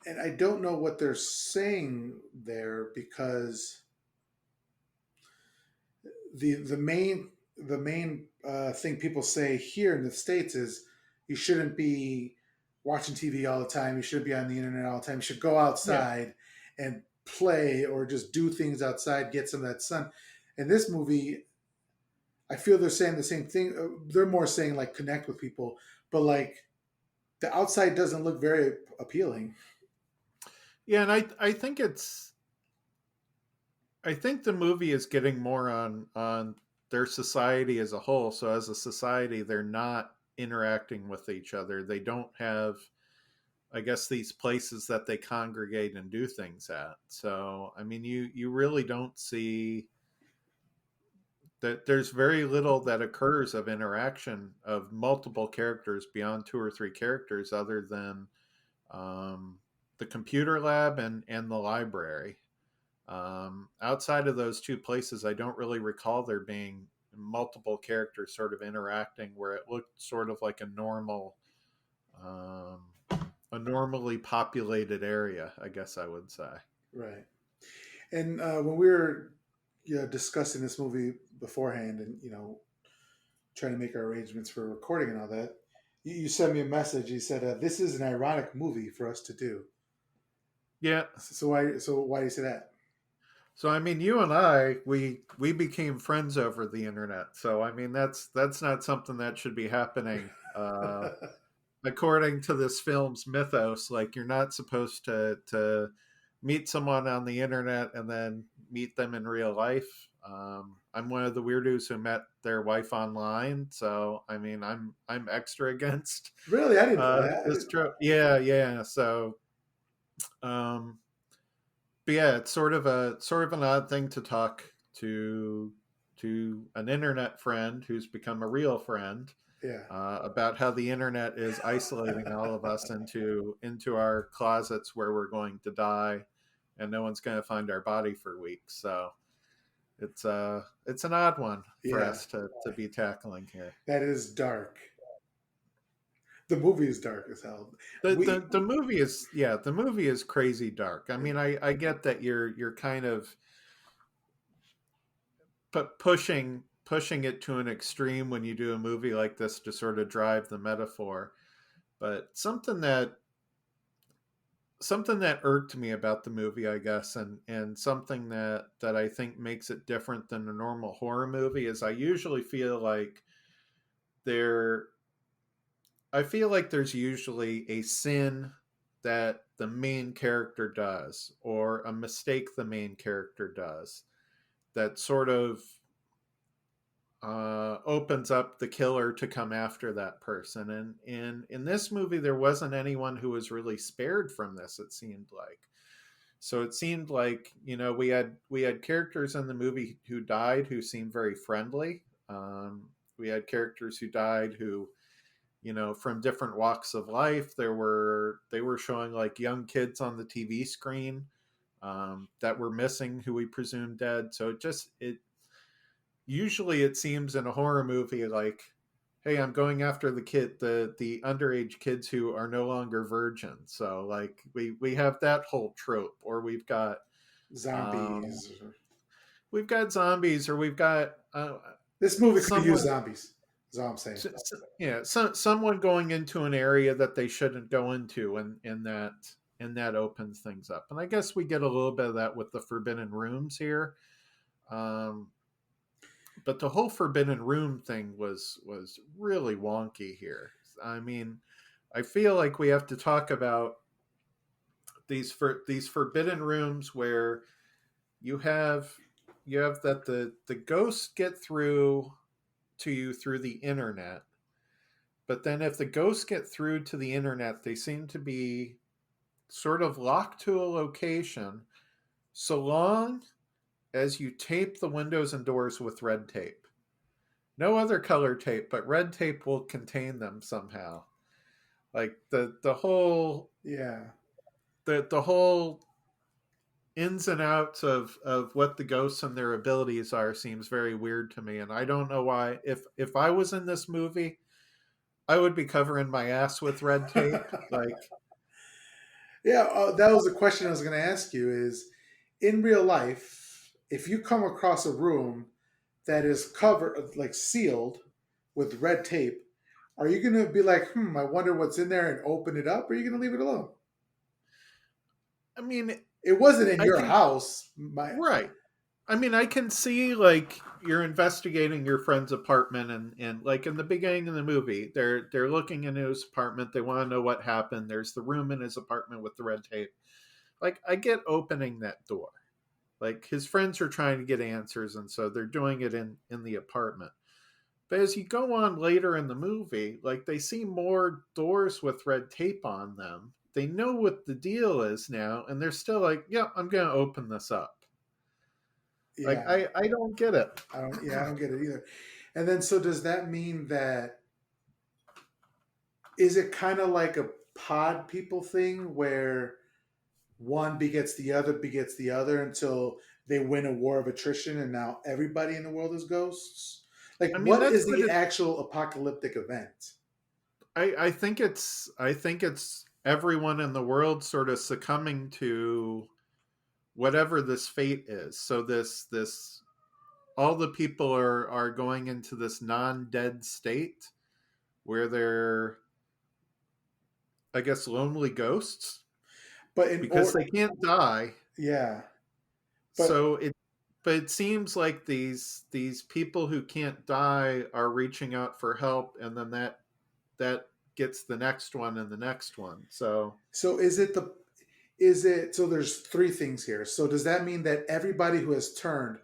and I don't know what they're saying there, because the main thing people say here in the states is you shouldn't be watching TV all the time. You shouldn't be on the internet all the time. You should go Yeah. outside and play, or just do things outside, get some of that sun. In this movie, I feel they're saying the same thing. They're more saying like connect with people, but like the outside doesn't look very appealing. Yeah, and I think the movie is getting more on their society as a whole. So as a society, they're not interacting with each other. They don't have, I guess, these places that they congregate and do things at. So I mean, you really don't see that. There's very little that occurs of interaction of multiple characters beyond two or three characters, other than um, the computer lab and the library. Outside of those two places, I don't really recall there being multiple characters sort of interacting where it looked sort of like um, a normally populated area, I guess I would say. Right. And when we were, discussing this movie beforehand, and trying to make our arrangements for recording and all that, you sent me a message. You said, "This is an ironic movie for us to do." Yeah. So why do you say that? So I mean, you and I, we became friends over the internet. So I mean, that's not something that should be happening. According to this film's mythos, like you're not supposed to meet someone on the internet and then meet them in real life. I'm one of the weirdos who met their wife online, so I mean, I'm extra against Really, I didn't know that. I this didn't. trope. Yeah, yeah. So, um, but yeah, it's sort of an odd thing to talk to an internet friend who's become a real friend Yeah. about how the internet is isolating all of us into our closets where we're going to die, and no one's going to find our body for weeks. So it's an odd one for Yeah. us to be tackling here. That is dark. The movie is dark as hell. The movie is, yeah, the movie is crazy dark. I mean, I get that you're kind of pushing it to an extreme when you do a movie like this to sort of drive the metaphor, but something that irked me about the movie, I guess, and something that I think makes it different than a normal horror movie is there I feel like there's usually a sin that the main character does, or a mistake the main character does, that sort of opens up the killer to come after that person. And in this movie, there wasn't anyone who was really spared from this. It seemed like. So it seemed like we had characters in the movie who died who seemed very friendly. We had characters who died who from different walks of life. They were showing like young kids on the TV screen that were missing who we presume dead. So it usually it seems in a horror movie like, hey, I'm going after the underage kids who are no longer virgins. So like we have that whole trope, or um Zombies. we've got zombies, or we've got This movie could use someone zombies. Is all I'm saying. yeah, someone going into an area that they shouldn't go into, and that opens things up. And I guess we get a little bit of that with the forbidden rooms here. um but the whole forbidden room thing was really wonky here. I mean, I feel like we have to talk about these forbidden rooms where you have that the ghosts get through to you through the internet. But then if the ghosts get through to the internet, they seem to be sort of locked to a location so long as you tape the windows and doors with red tape. No other color tape, but red tape will contain them somehow. Like the whole Yeah. the whole ins and outs of what the ghosts and their abilities are seems very weird to me, and I don't know why. If I was in this movie, I would be covering my ass with red tape. Like, Yeah, that was the question I was going to ask you is in real life, if you come across a room that is covered, like sealed with red tape, are you going to be like, I wonder what's in there and open it up? Or are you going to leave it alone? I mean, It wasn't in I your can house. My right. I mean, I can see like you're investigating your friend's apartment, and like in the beginning of the movie, they're looking into his apartment. They want to know what happened. There's the room in his apartment with the red tape. Like, I get opening that door. Like, his friends are trying to get answers, and so they're doing it in the apartment. But as you go on later in the movie, like, they see more doors with red tape on them. They know what the deal is now, and they're still like, "Yeah, I'm going to open this up." Like, yeah, I don't get it. I don't get it either. And then so does that mean that is it kind of like a pod people thing where one begets the other until they win a war of attrition and now everybody in the world is ghosts? Like I mean, what that's is what the it. actual apocalyptic event? I think it's everyone in the world sort of succumbing to whatever this fate is. So this all the people are going into this non-dead state where they're, I guess, lonely ghosts But in because or they can't die. yeah, but So it but it seems like these people who can't die are reaching out for help, and then that gets the next one and the next one. So so is it so there's three things here. So does that mean that everybody who has turned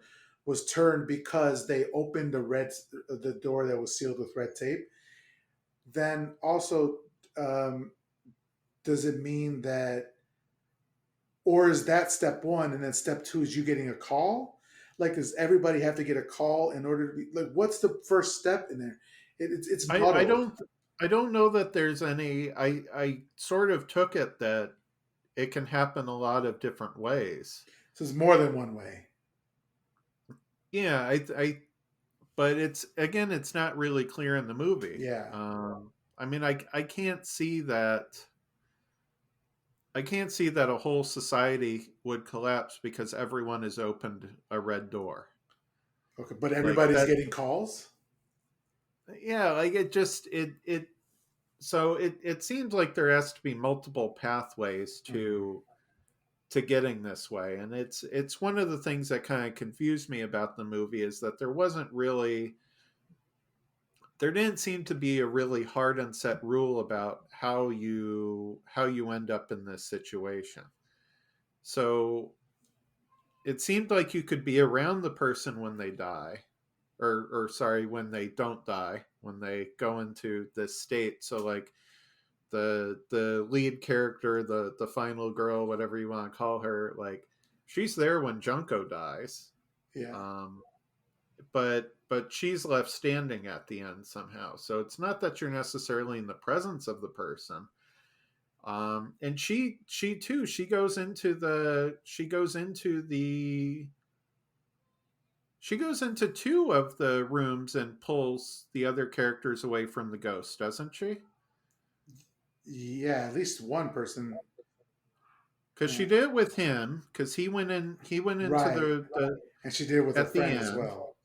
was turned because they opened the door that was sealed with red tape? Then also um, does it mean that or is that step one and then step two is you getting a call? Like does everybody have to get a call in order to be like what's the first step in there? It's I muddled. don't know that there's any. I sort of took it that it can happen a lot of different ways. So it's more than one way. Yeah, I but it's, again, it's not really clear in the movie. Yeah. I mean, I can't see that. I can't see that a whole society would collapse because everyone has opened a red door. Okay, but Like everybody's that. getting calls. Yeah, like it just it so it seems like there has to be multiple pathways Mm. to getting this way. And it's one of the things that kind of confused me about the movie is that there didn't seem to be a really hard and set rule about how you end up in this situation. So it seemed like you could be around the person when they die, or sorry, when they don't die, when they go into this state. So like the lead character, the final girl, whatever you want to call her, like she's there when Junko dies, Yeah. um, but she's left standing at the end somehow. So it's not that you're necessarily in the presence of the person. And she too she goes into two of the rooms and pulls the other characters away from the ghost, doesn't she? Yeah, at least one person. Because she Yeah. did it with him. Because he went into Right. the And she did it with her at the friend as end, well.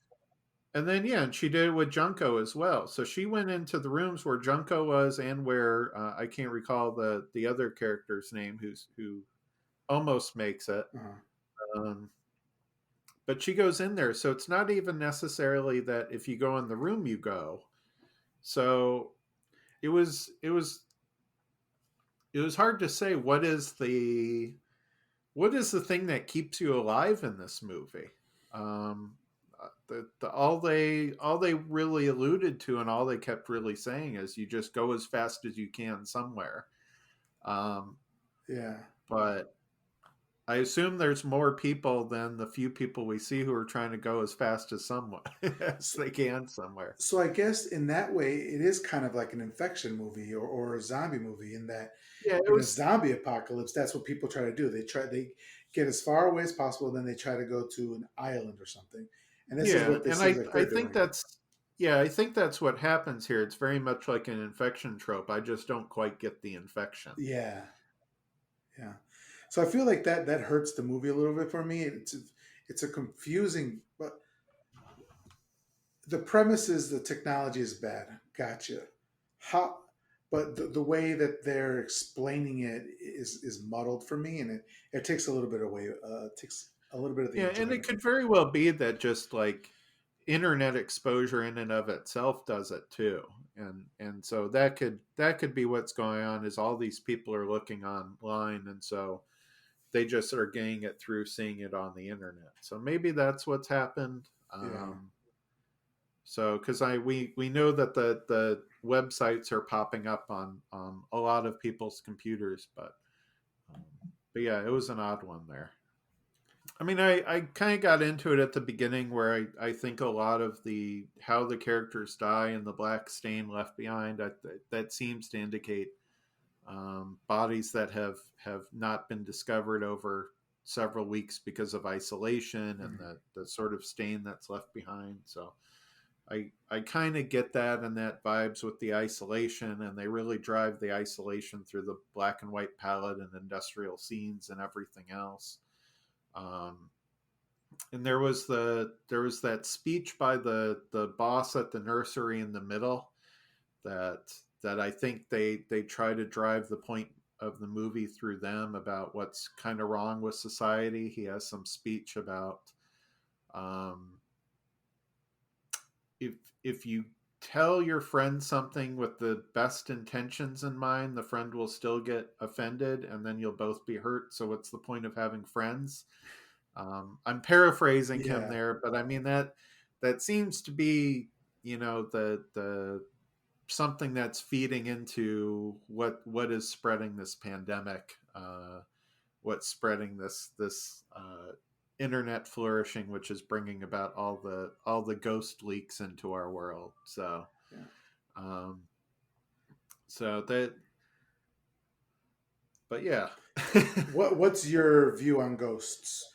and then yeah, and she did it with Junko as well. So she went into the rooms where Junko was, and where I can't recall the other character's name, who almost makes it. Uh-huh. Um, but she goes in there, so it's not even necessarily that if you go in the room, you go. So it was hard to say what is the thing that keeps you alive in this movie. Um, all they really alluded to and all they kept really saying is you just go as fast as you can somewhere. Um, Yeah. but I assume there's more people than the few people we see who are trying to go as fast as someone as they can somewhere. So I guess in that way, it is kind of like an infection movie or a zombie movie in that Yeah, it in a was. zombie apocalypse, that's what people try to do. They get as far away as possible, then they try to go to an island or something. And this is Yeah, what it and seems like I they're think doing. that's yeah, I think that's what happens here. It's very much like an infection trope. I just don't quite get the infection. Yeah, yeah. So I feel like that hurts the movie a little bit for me. It's a confusing, but the premise is the technology is bad. Gotcha. How, but the way that they're explaining it is muddled for me, and it takes a little bit away. Takes a little bit of the Yeah, and it enjoyment. could very well be that just like internet exposure in and of itself does it too. And so that could be what's going on is all these people are looking online, and so they just are getting it through seeing it on the internet. So maybe that's what's happened. Yeah, So because we know that the websites are popping up on a lot of people's computers, um, but yeah, it was an odd one there. I mean, I kind of got into it at the beginning where I think a lot of the how the characters die and the black stain left behind that seems to indicate bodies that have not been discovered over several weeks because of isolation and mhm. the sort of stain that's left behind. So I kind of get that and that vibes with the isolation, and they really drive the isolation through the black and white palette and industrial scenes and everything else. Um, and there was that speech by the boss at the nursery in the middle that I think they try to drive the point of the movie through them about what's kind of wrong with society. He has some speech about um, if you tell your friend something with the best intentions in mind, the friend will still get offended, and then you'll both be hurt. So what's the point of having friends? I'm paraphrasing him Yeah, there, but I mean that seems to be the something that's feeding into what is spreading this pandemic, what's spreading this internet flourishing, which is bringing about all the ghost leaks into our world. yeah. Um, so that, but yeah. What's your view on ghosts?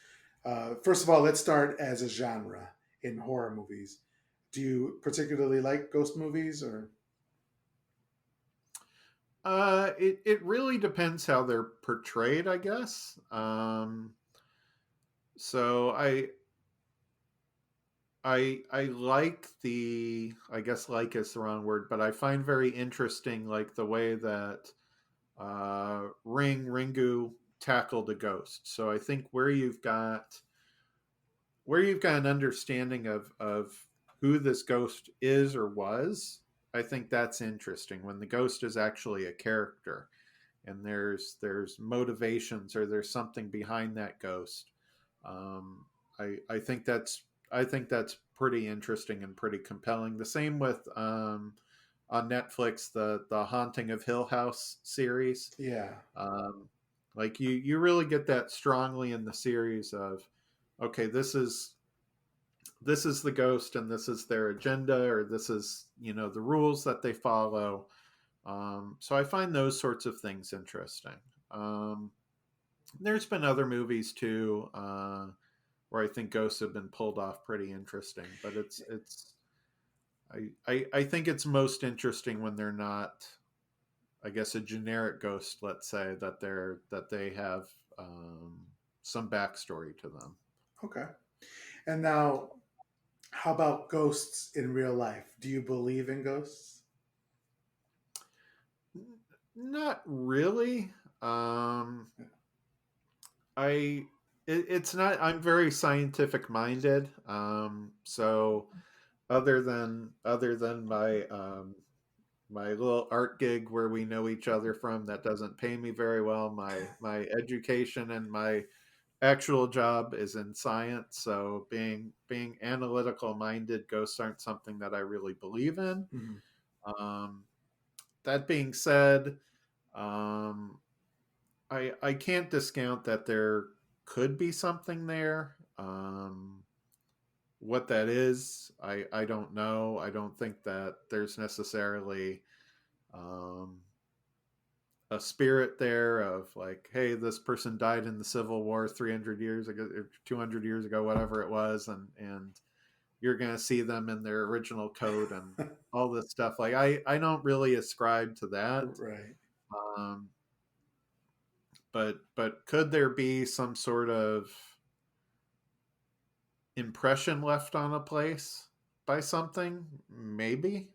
First of all, let's start as a genre in horror movies. Do you particularly like ghost movies, or It really depends how they're portrayed, I guess. So I like the I guess like is the wrong word, but I find very interesting like the way that Ringu tackled a ghost. So I think where you've got an understanding of who this ghost is or was, I think that's interesting when the ghost is actually a character and there's motivations or there's something behind that ghost. Um, I think that's pretty interesting and pretty compelling. The same with on Netflix, the Haunting of Hill House series. Yeah. Um, like you really get that strongly in the series of, okay, this is the ghost and this is their agenda, or this is, the rules that they follow. So I find those sorts of things interesting. Um, there's been other movies too, where I think ghosts have been pulled off pretty interesting, but it's I think it's most interesting when they're not, I guess, a generic ghost. Let's say that they have some backstory to them. Okay. And now, how about ghosts in real life? Do you believe in ghosts? Not really. Um, I it's not. I'm very scientific minded. So other than my little art gig where we know each other from, that doesn't pay me very well. My education and my actual job is in science, so being analytical minded, ghosts aren't something that I really believe in. Mhm. Um, that being said, um, I can't discount that there could be something there. What that is, I don't know. I don't think that there's necessarily um, a spirit there of like, hey, this person died in the Civil War 300 years ago, or 200 years ago, whatever it was, and you're gonna see them in their original coat and all this stuff. Like I don't really ascribe to that. Right. Um, but could there be some sort of impression left on a place by something? Maybe.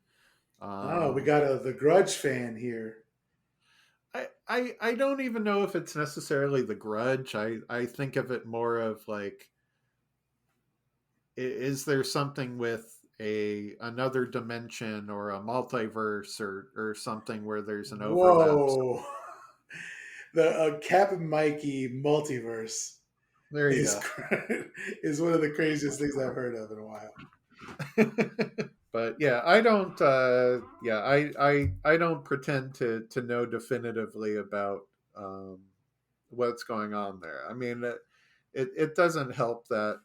Oh, we Um, got the Grudge fan here. I don't even know if it's necessarily the grudge. I think of it more of like, is there something with a another dimension or a multiverse or something where there's an overlap? Whoa. The Cap'n Mikey multiverse There you is go. is one of the craziest things I've heard of in a while. But yeah, I don't. Yeah, I don't pretend to know definitively about um, what's going on there. I mean, it doesn't help that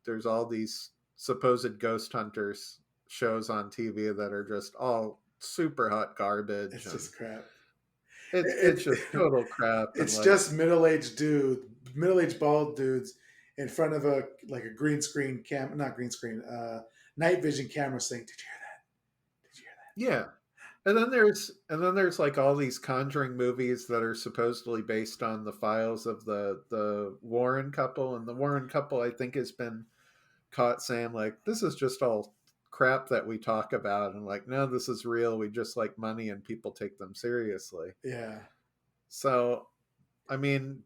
there's all these supposed ghost hunters shows on TV that are just all super hot garbage, It's and just crap. it's just total crap. And It's like, just middle aged bald dudes in front of a like a green screen not green screen, night vision camera saying, "Did you hear that? Did you hear yeah. And then there's like all these Conjuring movies that are supposedly based on the files of the Warren couple, and the Warren couple I think has been caught saying like, this is just all crap that we talk about, and like, no, this is real. We just like money and people take them seriously. that?" Yeah. So I mean,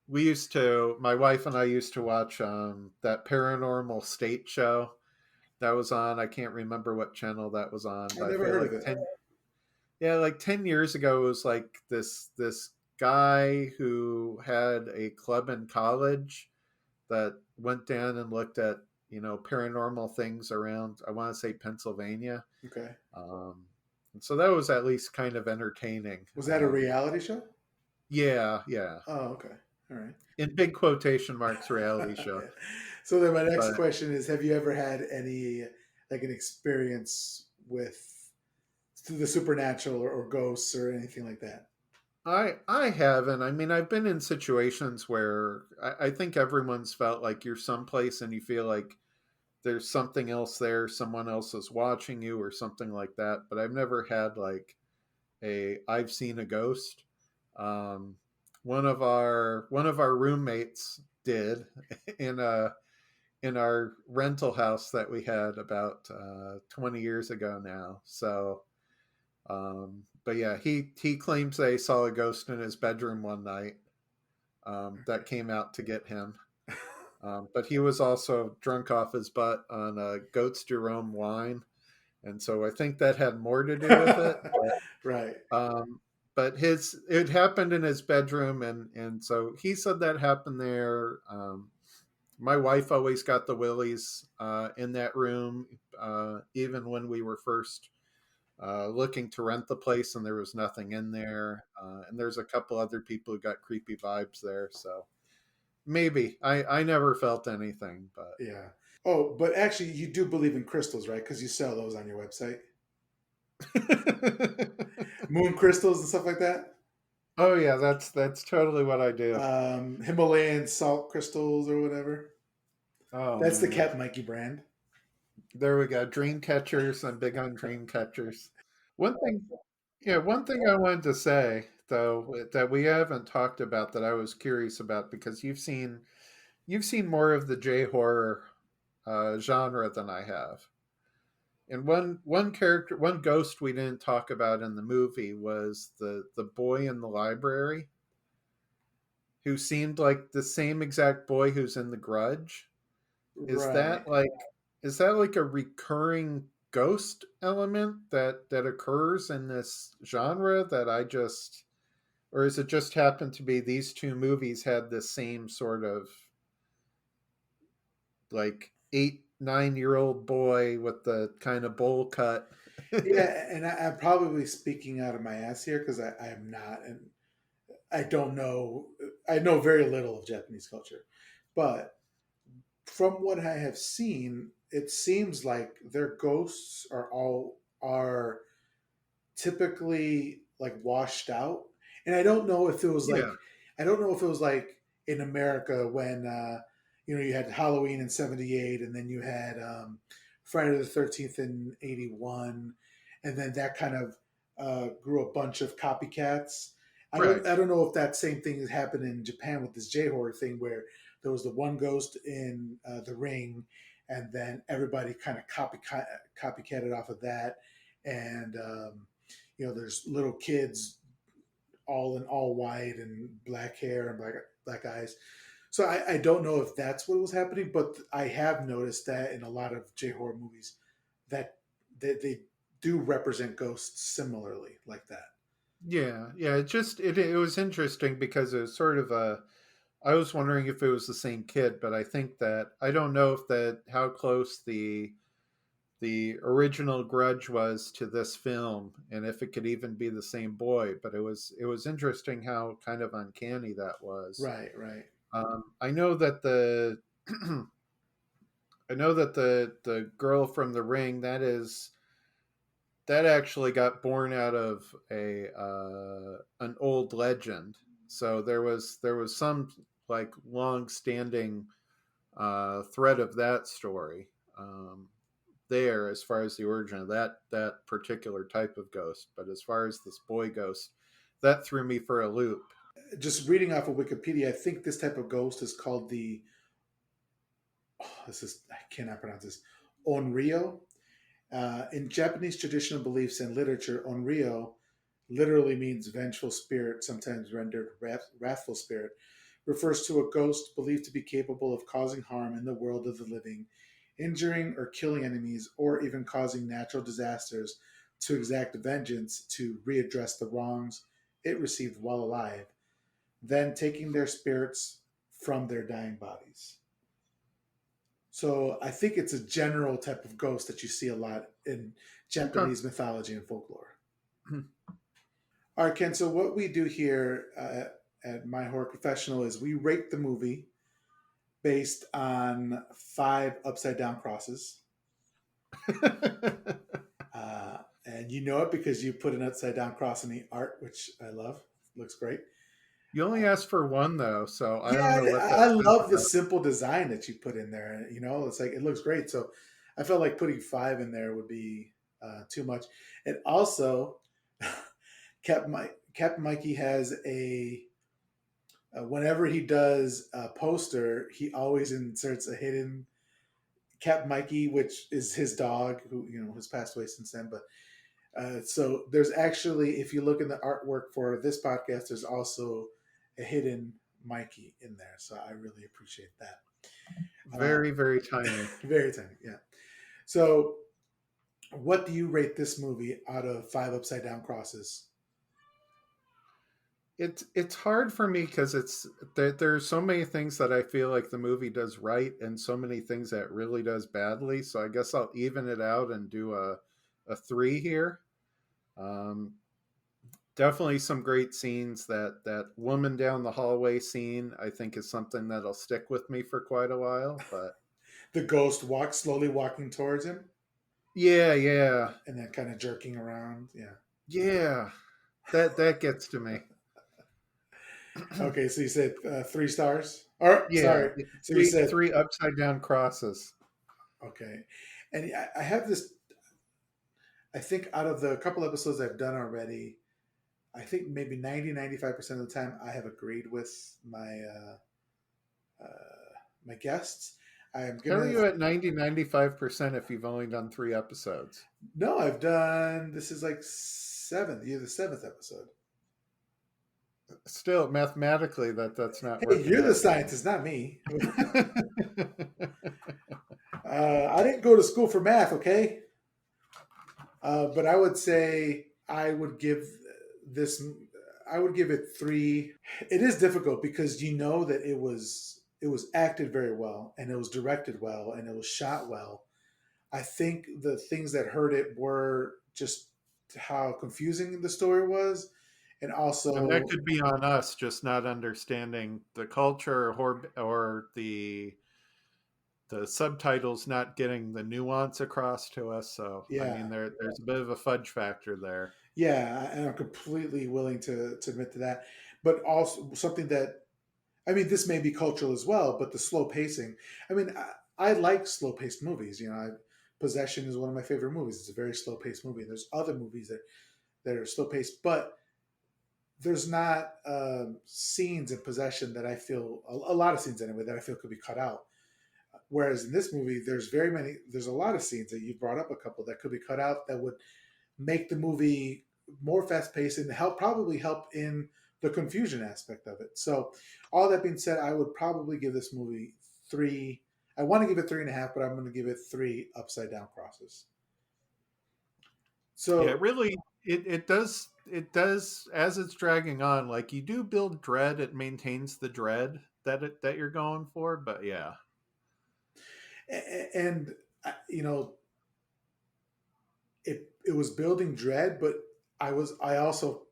my wife and I used to watch that Paranormal State show that was on. I can't remember what channel that was on, I but I never feel heard of like it. 10, yeah, like 10 years ago, it was like this guy who had a club in college that went down and looked at paranormal things around, I want to say, Pennsylvania. Okay. And so that was at least kind of entertaining. Was that a reality show? Yeah, yeah, Oh, okay. All right. in big quotation marks, reality show. Yeah. So then my next But question is, have you ever had any like an experience with the supernatural or ghosts or anything like that? I haven't. I mean, I've been in situations where I think everyone's felt like you're someplace and you feel like there's something else there, someone else is watching you or something like that. But I've never had like a I've seen a ghost. Um, one of our roommates did in a in our rental house that we had about 20 years ago now. So, but yeah, he claims they saw a ghost in his bedroom one night that came out to get him. But he was also drunk off his butt on Goats Jerome wine, and so I think that had more to do with it. Right. Um, but it happened in his bedroom, and so he said that happened there. My wife always got the willies in that room, even when we were first looking to rent the place and there was nothing in there. And there's a couple other people who got creepy vibes there. So maybe I never felt anything, but Yeah. Oh, but actually, you do believe in crystals, right? Because you sell those on your website, moon crystals and stuff like that. oh yeah, that's totally what I do. Himalayan salt crystals or whatever. Oh That's the man, Cap'n Mikey brand. there we go. Dream catchers. I'm big on dream catchers. One thing, yeah, one thing I wanted to say though that we haven't talked about that I was curious about because you've seen more of the J horror genre than I have. And one character, one ghost we didn't talk about in the movie was the boy in the library who seemed like the same exact boy who's in The Grudge. Is Right. that like is that like a recurring ghost element that occurs in this genre that I just or is it just happened to be these two movies had the same sort of like 8 9 year old boy with the kind of bowl cut? Yeah, and I'm probably speaking out of my ass here because I am not, and I don't know. I know very little of Japanese culture, but from what I have seen, it seems like their ghosts are typically like washed out. And Yeah, I don't know if it was like in America when you had Halloween in '78, and then you had Friday the 13th in '81, and then that kind of grew a bunch of copycats. right. I don't know if that same thing has happened in Japan with this J horror thing where there was the one ghost in the Ring, and then everybody kind of copycatted off of that, and there's little kids all in all white and black hair and black eyes. So I don't know if that's what was happening, but I have noticed that in a lot of J horror movies that they do represent ghosts similarly like that. Yeah, yeah. It was interesting because it was sort of a. I was wondering if it was the same kid, but I think that I don't know if that how close the original Grudge was to this film, and if it could even be the same boy. But it was interesting how kind of uncanny that was. Right, right. I know that the I know that the girl from the Ring that actually got born out of a an old legend. So there was some like long standing thread of that story there as far as the origin of that particular type of ghost. But as far as this boy ghost, that threw me for a loop. Just reading off of Wikipedia, I think this type of ghost is called this is I cannot pronounce this, onryo. In Japanese traditional beliefs and literature, onryo literally means vengeful spirit, sometimes rendered wrathful spirit, refers to a ghost believed to be capable of causing harm in the world of the living, injuring or killing enemies, or even causing natural disasters to exact vengeance to readdress the wrongs it received while alive, then taking their spirits from their dying bodies. So I think it's a general type of ghost that you see a lot in Okay. Japanese mythology and folklore. All right, Ken. So what we do here at My Horror Confessional is we rate the movie based on five upside down crosses, and you know it because you put an upside down cross in the art, which I love. Looks great. You only asked for one though, so I don't Yeah, know what that I says love the about. simple design that you put in there. It's like it looks great. So I felt like putting five in there would be too much. And also, Cap'n Mikey has a whenever he does a poster, he always inserts a hidden Cap'n Mikey, which is his dog, who has passed away since then. But so there's actually, if you look in the artwork for this podcast, there's also a hidden Mikey in there. So I really appreciate that. Uh, Very, very tiny. very tiny, yeah. So, what do you rate this movie out of five upside down crosses? it's hard for me because there's so many things that I feel like the movie does right and so many things that it really does badly. So I guess I'll even it out and do a three here. Um, Definitely some great scenes. That woman down the hallway scene I think is something that'll stick with me for quite a while. But The ghost walks slowly walking towards him yeah, yeah, and then kind of jerking around. Yeah. yeah. That gets to me. Okay, so you said 3 stars. Or Yeah, sorry, so you three said three upside down crosses. okay, and I have this. I think out of the couple episodes I've done already, I think maybe 90-95% of the time I have agreed with my guests. I am How are gonna you at 90-95% if you've only done three episodes? no, I've done this is like seventh. You're the seventh episode. Still, mathematically, that's not Hey, working you're the out for scientist, not me. I didn't go to school for math, okay? But I would say I would give this. I would give it three. It is difficult because you know that it was acted very well and it was directed well and it was shot well. I think the things that hurt it were just how confusing the story was, and and that also could be on us just not understanding the culture or the subtitles not getting the nuance across to us. So, I mean, yeah, there's a bit of a fudge factor there. yeah, and I'm completely willing to admit to that. But also something that I mean, this may be cultural as well, but the slow pacing. I mean, I like slow paced movies. Possession is one of my favorite movies. It's a very slow paced movie. There's other movies that are slow paced, but there's not scenes in Possession that I feel a lot of scenes anyway that I feel could be cut out. Whereas in this movie, there's a lot of scenes that you brought up a couple that could be cut out that would make the movie more fast paced and probably help in the confusion aspect of it. So, all that being said, I would probably give this movie three. I want to give it 3.5, but I'm going to give it three upside down crosses. Yeah, So, it does as it's dragging on. Like you do build dread, it maintains the dread that you're going for. But yeah, and it was building dread, but I also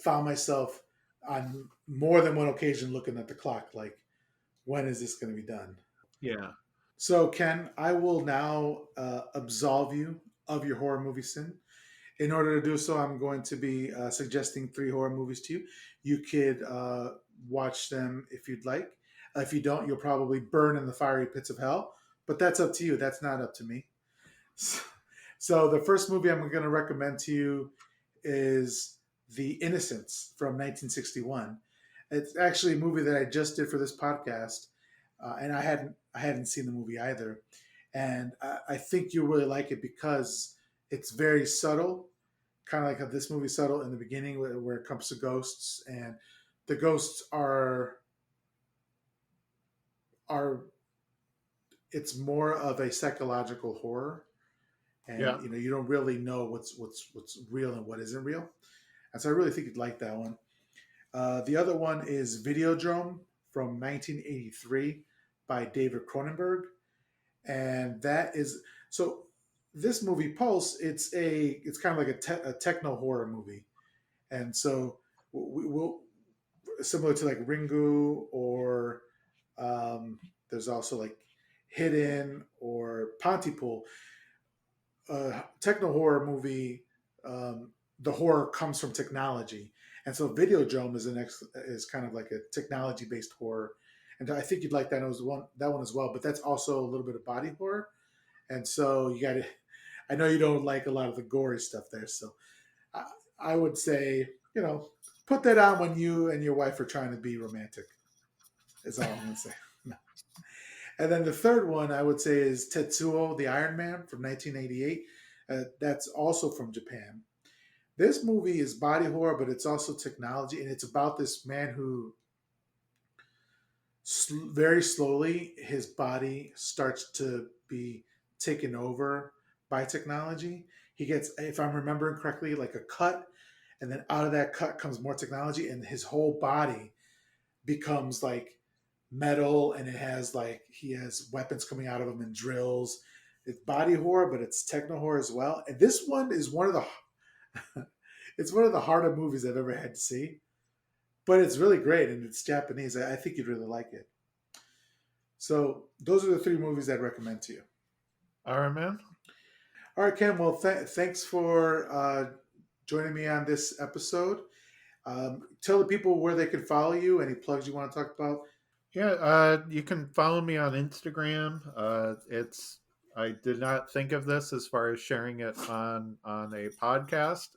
found myself on more than one occasion looking at the clock, like when is this going to be done? yeah, So, Ken, I will now absolve you of your horror movie sin. In order to do so, I'm going to be suggesting three horror movies to you. You could watch them if you'd like. If you don't, you'll probably burn in the fiery pits of hell. But that's up to you. That's not up to me. So the first movie I'm going to recommend to you is The Innocents from 1961. It's actually a movie that I just did for this podcast, and I hadn't seen the movie either. And I think you'll really like it because it's very subtle, kind of like how this movie's subtle in the beginning, where it comes to ghosts, and the ghosts are it's more of a psychological horror, and yeah. you don't really know what's real and what isn't real. And so I really think you'd like that one. The other one is Videodrome from 1983 by David Cronenberg, and that is so. This movie Pulse, it's kind of like a techno horror movie, and so we'll similar to like Ringu or there's also like Hidden or Pontypool. Techno horror movie, the horror comes from technology, and so Videodrome is kind of like a technology based horror, and I think you'd like that one as well. But that's also a little bit of body horror, and so you got to. I know you don't like a lot of the gory stuff there, so I, I would say put that on when you and your wife are trying to be romantic. Is all I'm gonna say. And then the third one I would say is Tetsuo the Iron Man from 1988. That's also from Japan. This movie is body horror, but it's also technology, and it's about this man who very slowly his body starts to be taken over by technology. He gets, if I'm remembering correctly, like a cut, and then out of that cut comes more technology, and his whole body becomes like metal, and it has like he has weapons coming out of him and drills. It's body horror, but it's techno horror as well. And this one is one of the it's one of the harder movies I've ever had to see, but it's really great and it's Japanese. I think you'd really like it. So those are the three movies I'd recommend to you. All right, man. All right, Ken. Well, thanks for joining me on this episode. Tell the people where they can follow you. Any plugs you want to talk about? Yeah, you can follow me on Instagram. It's I did not think of this as far as sharing it on a podcast.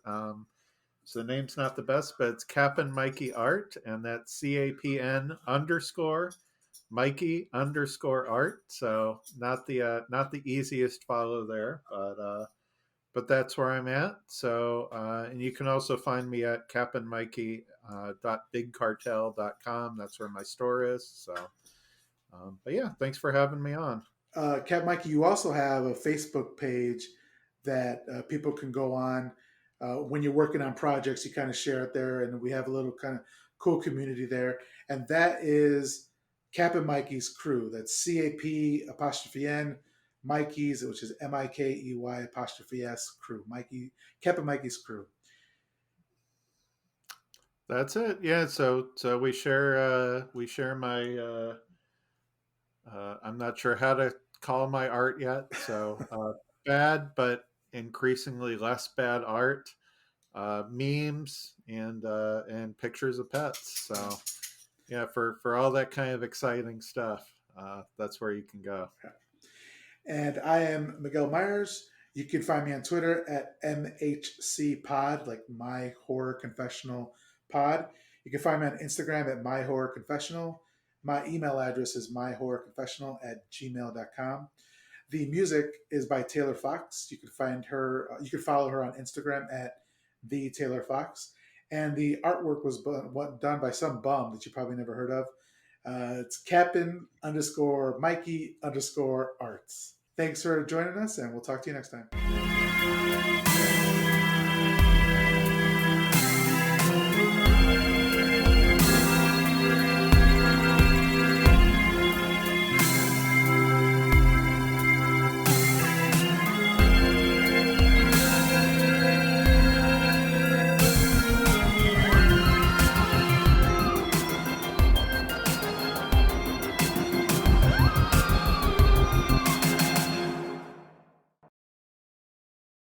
So the name's not the best, but it's Cap'n Mikey Art, and that's CAPN underscore Mikey underscore Art. So not the easiest follow there, but that's where I'm at. So, and you can also find me at capnmikey.bigcartel.com. That's where my store is. So, but yeah, thanks for having me on. Cat Mikey, you also have a Facebook page that people can go on when you're working on projects. You kind of share it there, and we have a little kind of cool community there. And that is Cap'n Mikey's Crew. That's CAP apostrophe N Mikey's, which is MIKEY apostrophe S Crew. Mikey Cap'n Mikey's Crew. That's it. Yeah. So we share my I'm not sure how to call my art yet. So bad, but increasingly less bad art, memes, and pictures of pets. So yeah, for all that kind of exciting stuff, that's where you can go. And I am Miguel Myers. You can find me on Twitter at MHCPod, like My Horror Confessional Pod. You can find me on Instagram at My Horror Confessional. My email address is myhorrorconfessional@gmail.com. The music is by Taylor Fox. You can find her, you can follow her on Instagram at the Taylor Fox. And the artwork was done by some bum that you probably never heard of. It's Cap'n underscore Mikey underscore arts. Thanks for joining us, and we'll talk to you next time.